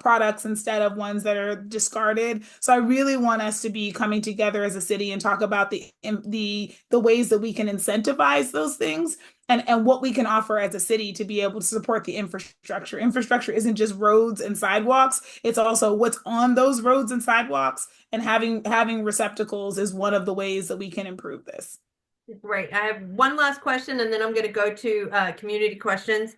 products instead of ones that are discarded? So I really want us to be coming together as a city and talk about the ways that we can incentivize those things, and what we can offer as a city to be able to support the infrastructure. Infrastructure isn't just roads and sidewalks. It's also what's on those roads and sidewalks, and having receptacles is one of the ways that we can improve this. Right. I have one last question, and then I'm going to go to community questions.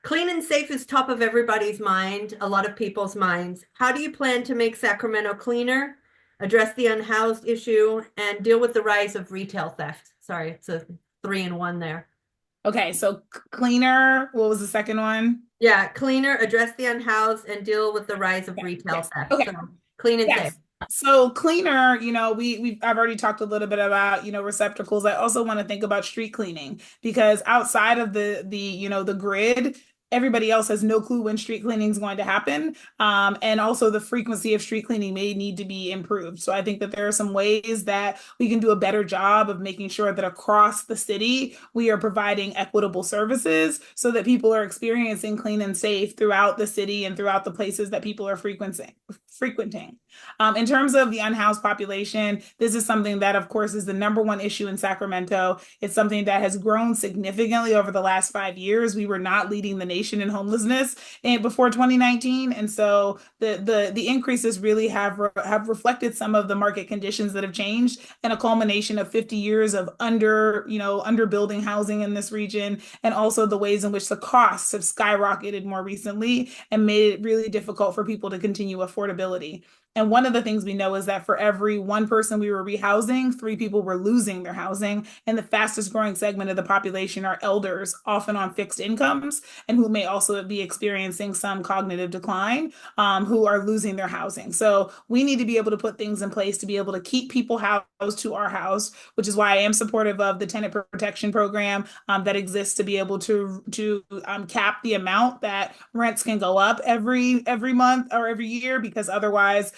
Clean and safe is top of everybody's mind, a lot of people's minds. How do you plan to make Sacramento cleaner, address the unhoused issue, and deal with the rise of retail theft? Sorry, it's a 3-in-1 there. Okay, so cleaner, what was the second one? Yeah, cleaner, address the unhoused, and deal with the rise of retail theft. Okay. So, clean and safe. So cleaner, I've already talked a little bit about, receptacles. I also want to think about street cleaning, because outside of the grid, everybody else has no clue when street cleaning is going to happen. And also the frequency of street cleaning may need to be improved. So I think that there are some ways that we can do a better job of making sure that across the city, we are providing equitable services so that people are experiencing clean and safe throughout the city and throughout the places that people are frequenting. In terms of the unhoused population, this is something that, of course, is the #1 issue in Sacramento. It's something that has grown significantly over the last 5 years. We were not leading the nation in homelessness before 2019, and so the increases really have reflected some of the market conditions that have changed, and a culmination of 50 years of underbuilding housing in this region, and also the ways in which the costs have skyrocketed more recently and made it really difficult for people to continue affordability. And one of the things we know is that for every one person we were rehousing, 3 people were losing their housing. And the fastest growing segment of the population are elders, often on fixed incomes, and who may also be experiencing some cognitive decline, who are losing their housing. So we need to be able to put things in place to be able to keep people housed to our house, which is why I am supportive of the tenant protection program that exists to be able to cap the amount that rents can go up every month or every year, because otherwise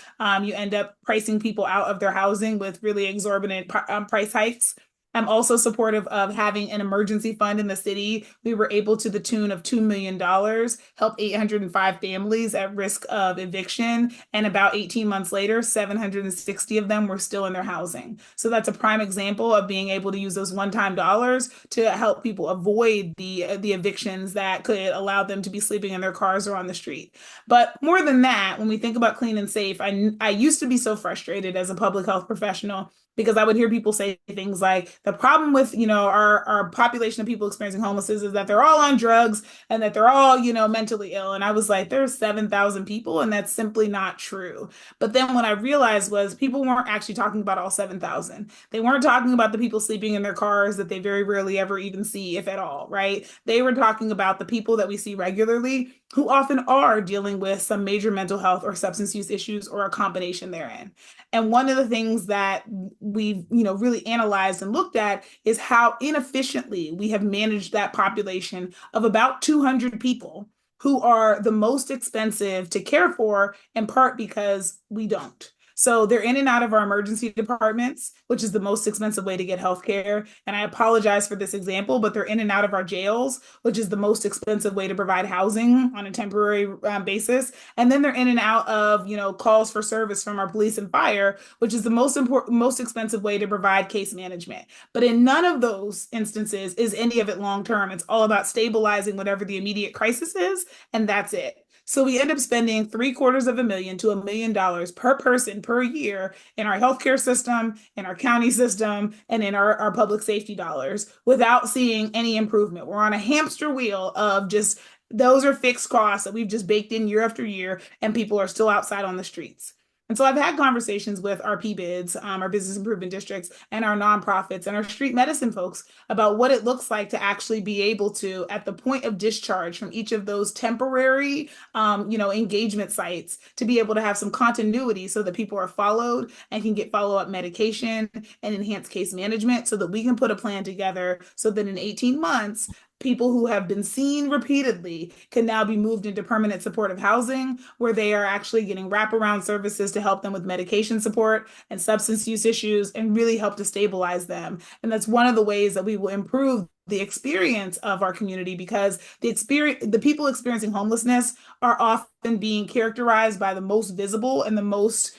you end up pricing people out of their housing with really exorbitant price hikes. I'm also supportive of having an emergency fund in the city. We were able, to the tune of $2 million, help 805 families at risk of eviction. And about 18 months later, 760 of them were still in their housing. So that's a prime example of being able to use those one-time dollars to help people avoid the evictions that could allow them to be sleeping in their cars or on the street. But more than that, when we think about clean and safe, I used to be so frustrated as a public health professional because I would hear people say things like the problem with, our population of people experiencing homelessness is that they're all on drugs and that they're all, mentally ill. And I was like, there's 7,000 people, and that's simply not true. But then what I realized was people weren't actually talking about all 7,000. They weren't talking about the people sleeping in their cars that they very rarely ever even see, if at all, right? They were talking about the people that we see regularly who often are dealing with some major mental health or substance use issues or a combination therein. And one of the things that we've, really analyzed and looked at is how inefficiently we have managed that population of about 200 people who are the most expensive to care for, in part because we don't. So they're in and out of our emergency departments, which is the most expensive way to get healthcare. And I apologize for this example, but they're in and out of our jails, which is the most expensive way to provide housing on a temporary basis. And then they're in and out of, calls for service from our police and fire, which is the most expensive way to provide case management. But in none of those instances is any of it long term. It's all about stabilizing whatever the immediate crisis is, and that's it. So we end up spending $750,000 to $1 million per person per year in our healthcare system, in our county system, and in our public safety dollars without seeing any improvement. We're on a hamster wheel of just those are fixed costs that we've just baked in year after year, and people are still outside on the streets. And so I've had conversations with our PBIDs, our business improvement districts, and our nonprofits and our street medicine folks about what it looks like to actually be able to, at the point of discharge from each of those temporary, engagement sites, to be able to have some continuity so that people are followed and can get follow-up medication and enhanced case management so that we can put a plan together so that in 18 months, people who have been seen repeatedly can now be moved into permanent supportive housing where they are actually getting wraparound services to help them with medication support and substance use issues and really help to stabilize them. And that's one of the ways that we will improve the experience of our community, because the people experiencing homelessness are often being characterized by the most visible and the most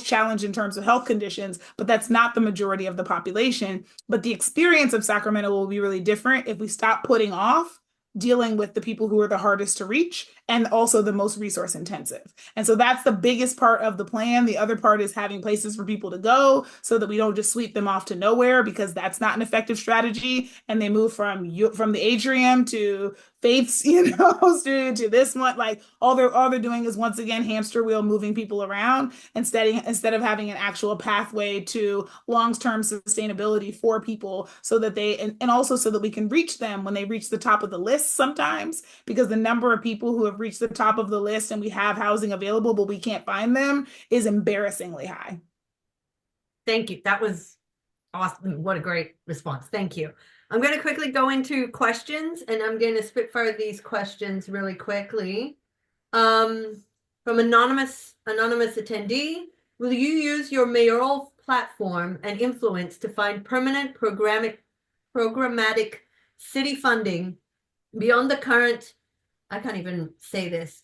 challenged in terms of health conditions, but that's not the majority of the population. But the experience of Sacramento will be really different if we stop putting off dealing with the people who are the hardest to reach and also the most resource intensive. And so that's the biggest part of the plan. The other part is having places for people to go so that we don't just sweep them off to nowhere, because that's not an effective strategy. And they move from the Atrium to Faith's, to this one. Like all they're doing is once again hamster wheel moving people around instead of having an actual pathway to long-term sustainability for people so that and also so that we can reach them when they reach the top of the list sometimes, because the number of people who have reached the top of the list and we have housing available but we can't find them is embarrassingly high. Thank you. That was awesome. What a great response. Thank you. I'm going to quickly go into questions, and I'm going to spitfire these questions really quickly. From anonymous attendee, will you use your mayoral platform and influence to find permanent programmatic city funding beyond the current, I can't even say this,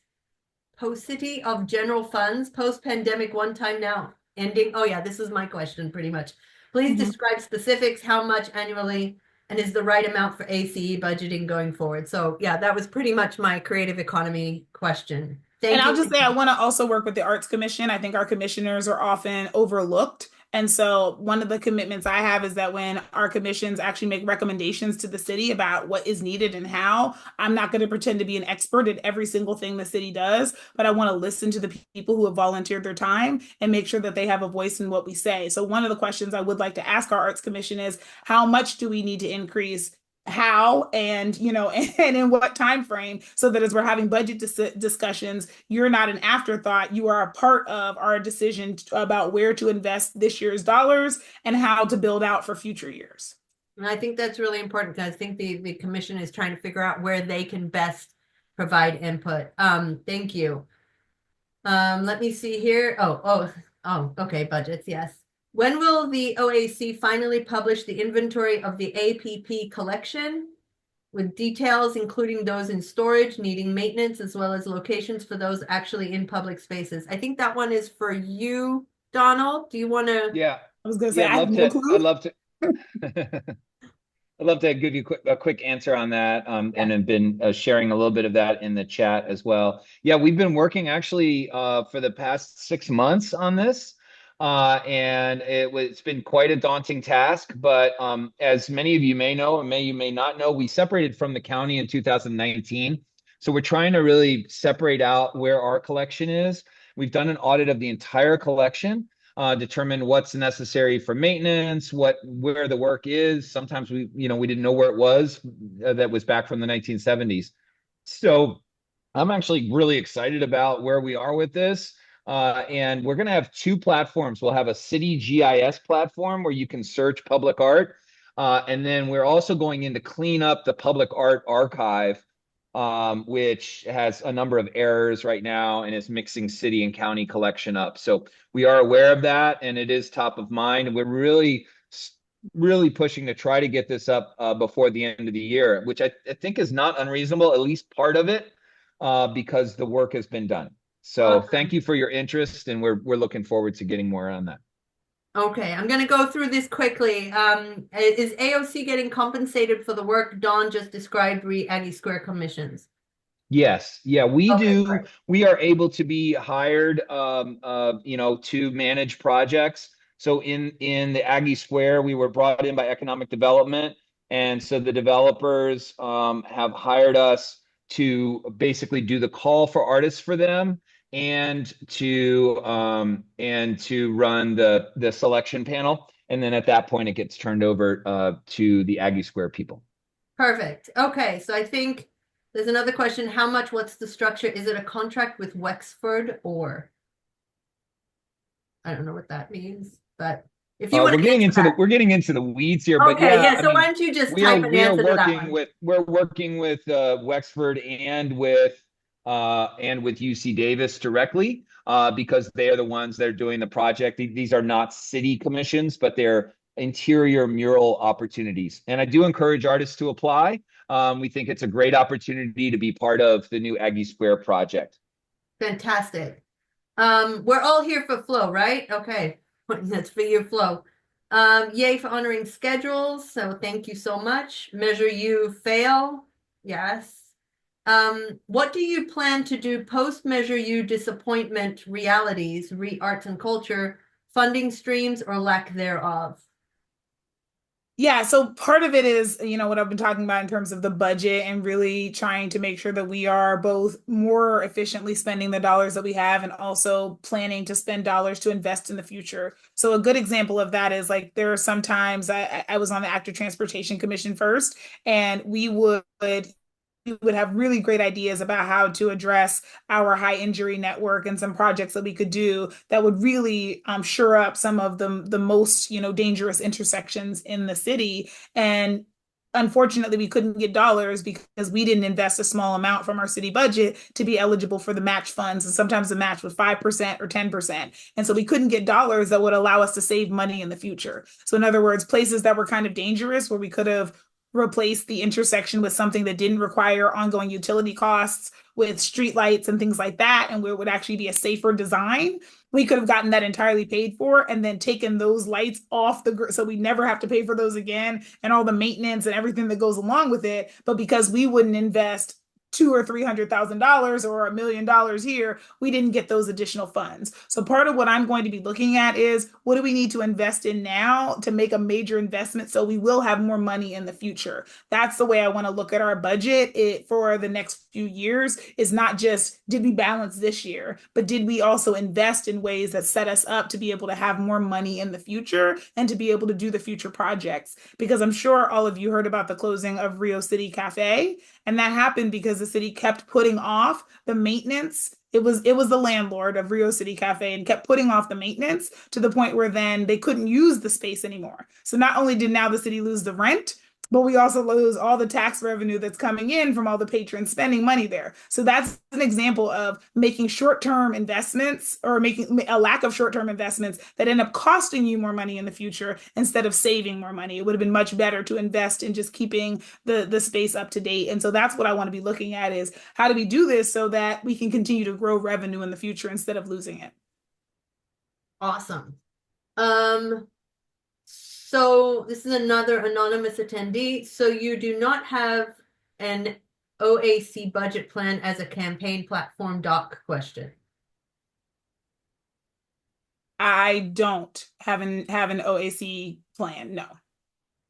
paucity of general funds, post-pandemic one-time now ending? Oh yeah, this is my question pretty much. Please describe specifics, how much annually, and is the right amount for ACE budgeting going forward? So yeah, that was pretty much my creative economy question. Thank you. And I'll just say, I want to also work with the Arts Commission. I think our commissioners are often overlooked. And so one of the commitments I have is that when our commissions actually make recommendations to the city about what is needed and how, I'm not going to pretend to be an expert at every single thing the city does, but I want to listen to the people who have volunteered their time and make sure that they have a voice in what we say. So one of the questions I would like to ask our Arts Commission is, how much do we need to increase, how, and and in what time frame, so that as we're having budget discussions, you're not an afterthought, you are a part of our decision about where to invest this year's dollars and how to build out for future years. And I think that's really important, because I think the commission is trying to figure out where they can best provide input. Thank you. Let me see here. Okay, budgets, yes. When will the OAC finally publish the inventory of the APP collection with details, including those in storage, needing maintenance, as well as locations for those actually in public spaces? I think that one is for you, Donald. Do you want to? Yeah. I was going to say, Yeah, I have no clue. I'd love to. I'd love to give you a quick answer on that, and have been sharing a little bit of that in the chat as well. Yeah, we've been working actually for the past 6 months on this. And it's been quite a daunting task. But as many of you may know, and you may not know, we separated from the county in 2019. So we're trying to really separate out where our collection is. We've done an audit of the entire collection, determine what's necessary for maintenance, where the work is. Sometimes we didn't know where it was, that was back from the 1970s. So I'm actually really excited about where we are with this. And we're going to have two platforms. We'll have a city GIS platform where you can search public art. And then we're also going in to clean up the public art archive, which has a number of errors right now and is mixing city and county collection up. So we are aware of that, and it is top of mind. We're really pushing to try to get this up before the end of the year, which I think is not unreasonable, at least part of it, because the work has been done. So thank you for your interest, and we're looking forward to getting more on that. Okay, I'm going to go through this quickly. Is AOC getting compensated for the work Dawn just described re Aggie Square commissions? Yes. Yeah, we Okay, do. great. We are able to be hired, to manage projects. So in the Aggie Square, we were brought in by economic development. And so the developers have hired us to basically do the call for artists for them, and to run the selection panel. And then at that point, it gets turned over to the Aggie Square people. Perfect. Okay, so I think there's another question. What's the structure? Is it a contract with Wexford, or I don't know what that means, but if you want to answer that. We're getting into the weeds here, but Okay, yeah, so why don't you just we type are an answer to that one? we're working with Wexford and with UC Davis directly, because they are the ones that are doing the project. These are not city commissions, but they're interior mural opportunities. And I do encourage artists to apply. We think it's a great opportunity to be part of the new Aggie Square project. Fantastic. We're all here for flow, right? Okay. That's for your flow. Yay for honoring schedules. So thank you so much. Measure U fail. Yes. What do you plan to do post Measure U disappointment realities, arts and culture, funding streams or lack thereof? Yeah, so part of it is, what I've been talking about in terms of the budget and really trying to make sure that we are both more efficiently spending the dollars that we have and also planning to spend dollars to invest in the future. So a good example of that is, like, there are sometimes I was on the Active Transportation Commission first, and we would have really great ideas about how to address our high injury network and some projects that we could do that would really shore up some of the most dangerous intersections in the city. And unfortunately, we couldn't get dollars because we didn't invest a small amount from our city budget to be eligible for the match funds. And sometimes the match was 5% or 10%. And so we couldn't get dollars that would allow us to save money in the future. So in other words, places that were kind of dangerous, where we could have replace the intersection with something that didn't require ongoing utility costs, with streetlights and things like that, and where it would actually be a safer design, we could have gotten that entirely paid for and then taken those lights off the grid, so we never have to pay for those again, and all the maintenance and everything that goes along with it. But because we wouldn't invest $200,000 or $300,000 or $1 million here, we didn't get those additional funds. So part of what I'm going to be looking at is, what do we need to invest in now to make a major investment so we will have more money in the future? That's the way I want to look at our budget for the next few years. Is not just, did we balance this year, but did we also invest in ways that set us up to be able to have more money in the future and to be able to do the future projects? Because I'm sure all of you heard about the closing of Rio City Cafe, and that happened because the city kept putting off the maintenance. It was the landlord of Rio City Cafe, and kept putting off the maintenance to the point where then they couldn't use the space anymore. So not only did now the city lose the rent, but we also lose all the tax revenue that's coming in from all the patrons spending money there. So that's an example of making short-term investments, or making a lack of short-term investments that end up costing you more money in the future instead of saving more money. It would have been much better to invest in just keeping the space up to date. And so that's what I want to be looking at, is how do we do this so that we can continue to grow revenue in the future instead of losing it. Awesome. So this is another anonymous attendee. So you do not have an OAC budget plan as a campaign platform doc question? I don't have an OAC plan, no.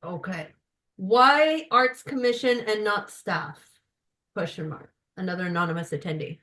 Okay. Why Arts Commission and not staff? Question mark. Another anonymous attendee.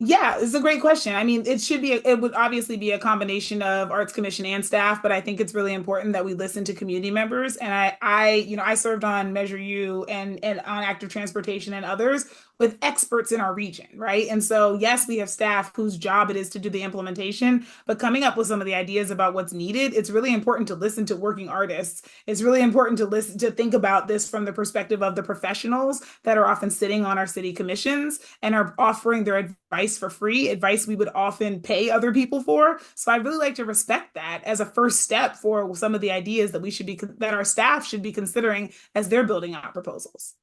Yeah, it's a great question. I mean, it would obviously be a combination of Arts Commission and staff, but I think it's really important that we listen to community members. And I served on Measure U and on active transportation and others with experts in our region, right? And so, yes, we have staff whose job it is to do the implementation, but coming up with some of the ideas about what's needed, it's really important to listen to working artists. It's really important to think about this from the perspective of the professionals that are often sitting on our city commissions and are offering their advice for free, advice we would often pay other people for. So I really like to respect that as a first step for some of the ideas that our staff should be considering as they're building out proposals.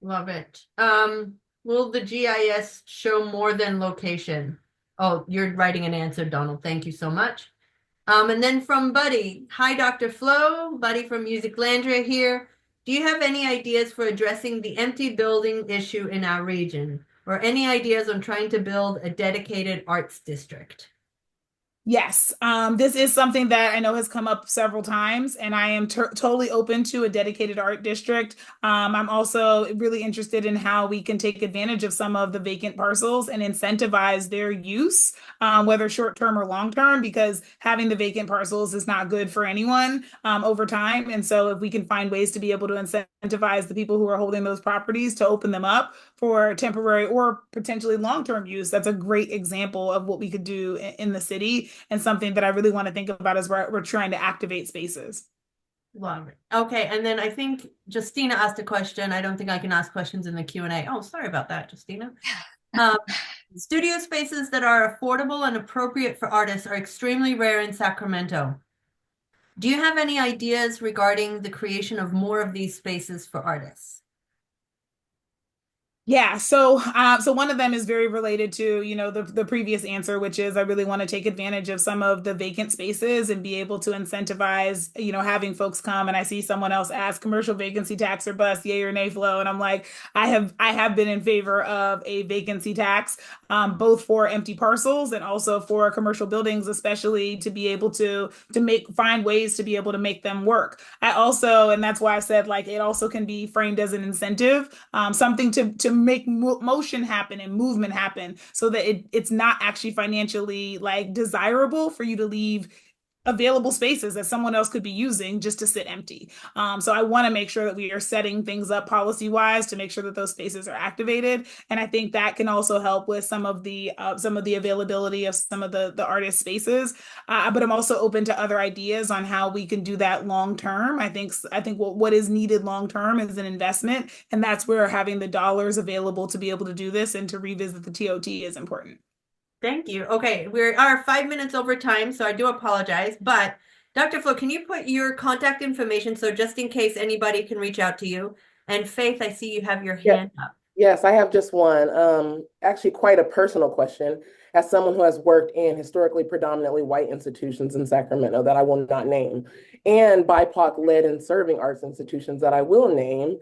Love it. Will the GIS show more than location? Oh, you're writing an answer, Donald. Thank you so much. And then from Buddy. Hi, Dr. Flo. Buddy from Musiclandria here. Do you have any ideas for addressing the empty building issue in our region? Or any ideas on trying to build a dedicated arts district? Yes, this is something that I know has come up several times, and I am totally open to a dedicated art district. I'm also really interested in how we can take advantage of some of the vacant parcels and incentivize their use, whether short term or long term, because having the vacant parcels is not good for anyone over time. And so, if we can find ways to be able to incentivize the people who are holding those properties to open them up for temporary or potentially long term use, that's a great example of what we could do in the city, and something that I really want to think about as we're trying to activate spaces. Love it. Okay, and then I think Justina asked a question. I don't think I can ask questions in the Q&A. Oh, sorry about that, Justina. Studio spaces that are affordable and appropriate for artists are extremely rare in Sacramento. Do you have any ideas regarding the creation of more of these spaces for artists? Yeah, so one of them is very related to, the previous answer, which is I really want to take advantage of some of the vacant spaces and be able to incentivize, having folks come. And I see someone else ask commercial vacancy tax or bust, yay or nay, Flo. And I'm like, I have been in favor of a vacancy tax, both for empty parcels and also for commercial buildings, especially to be able to find ways to be able to make them work. I also, and that's why I said like it also can be framed as an incentive, something to make motion happen and movement happen so that it's not actually financially like desirable for you to leave available spaces that someone else could be using just to sit empty. So I want to make sure that we are setting things up policy wise to make sure that those spaces are activated. And I think that can also help with some of the availability of some of the artist spaces. But I'm also open to other ideas on how we can do that long term. I think what is needed long term is an investment, and that's where having the dollars available to be able to do this and to revisit the TOT is important. Thank you. Okay, we are 5 minutes over time, so I do apologize. But Dr. Flo, can you put your contact information so just in case anybody can reach out to you? And Faith, I see you have your hand up. Yes, I have just one. Actually, quite a personal question. As someone who has worked in historically predominantly white institutions in Sacramento that I will not name, and BIPOC-led and serving arts institutions that I will name,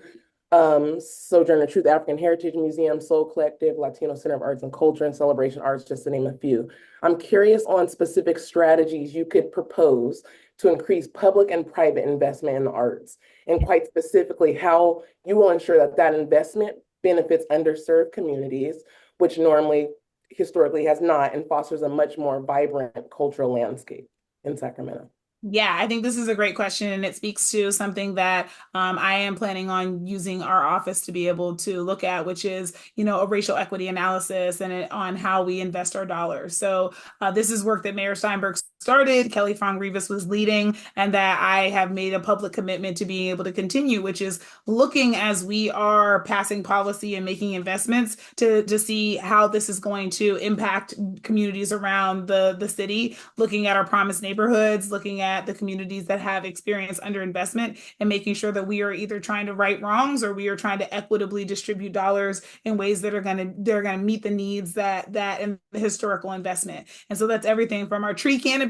Sojourner Truth African Heritage Museum, Soul Collective, Latino Center of Arts and Culture, and Celebration Arts, just to name a few. I'm curious on specific strategies you could propose to increase public and private investment in the arts, and quite specifically, how you will ensure that that investment benefits underserved communities, which normally historically has not, and fosters a much more vibrant cultural landscape in Sacramento. Yeah, I think this is a great question, and it speaks to something that I am planning on using our office to be able to look at, which is, a racial equity analysis and on how we invest our dollars. So this is work that Mayor Steinberg started, Kelly Fong Rivas was leading, and that I have made a public commitment to being able to continue, which is looking as we are passing policy and making investments to see how this is going to impact communities around the city, looking at our promised neighborhoods, looking at the communities that have experienced underinvestment, and making sure that we are either trying to right wrongs or we are trying to equitably distribute dollars in ways that are going to meet the needs that and the historical investment. And so that's everything from our tree canopy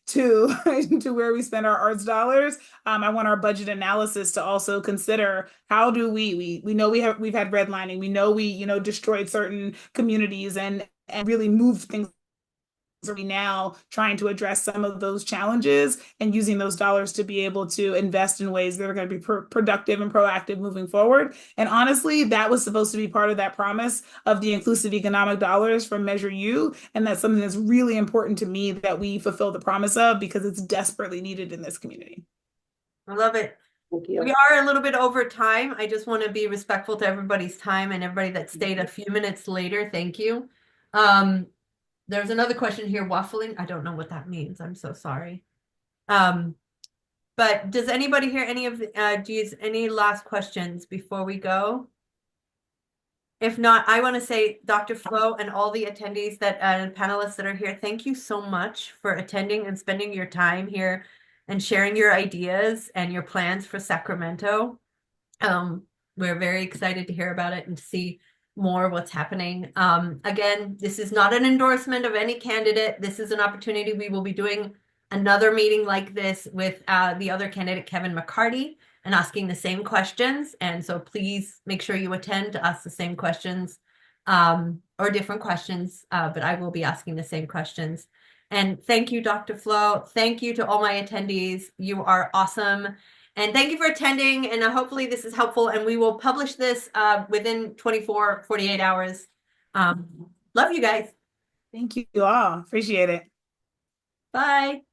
to to where we spend our arts dollars. I want our budget analysis to also consider how do we know we've had redlining, we know we destroyed certain communities and really moved things are we now trying to address some of those challenges and using those dollars to be able to invest in ways that are going to be productive and proactive moving forward? And honestly, that was supposed to be part of that promise of the inclusive economic dollars from Measure U. And that's something that's really important to me that we fulfill the promise of, because it's desperately needed in this community. I love it. Thank you. We are a little bit over time. I just want to be respectful to everybody's time and everybody that stayed a few minutes later. Thank you. There's another question here, waffling. I don't know what that means. I'm so sorry. But does anybody hear any of any last questions before we go? If not, I want to say, Dr. Flo and all the attendees panelists that are here, thank you so much for attending and spending your time here and sharing your ideas and your plans for Sacramento. We're very excited to hear about it and to see more what's happening. Again, this is not an endorsement of any candidate. This is an opportunity. We will be doing another meeting like this with the other candidate, Kevin McCarty, and asking the same questions. And so please make sure you attend to ask the same questions or different questions, but I will be asking the same questions. And thank you, Dr. Flo. Thank you to all my attendees. You are awesome. And thank you for attending. And hopefully this is helpful. And we will publish this within 48 hours. Love you guys. Thank you all. Appreciate it. Bye.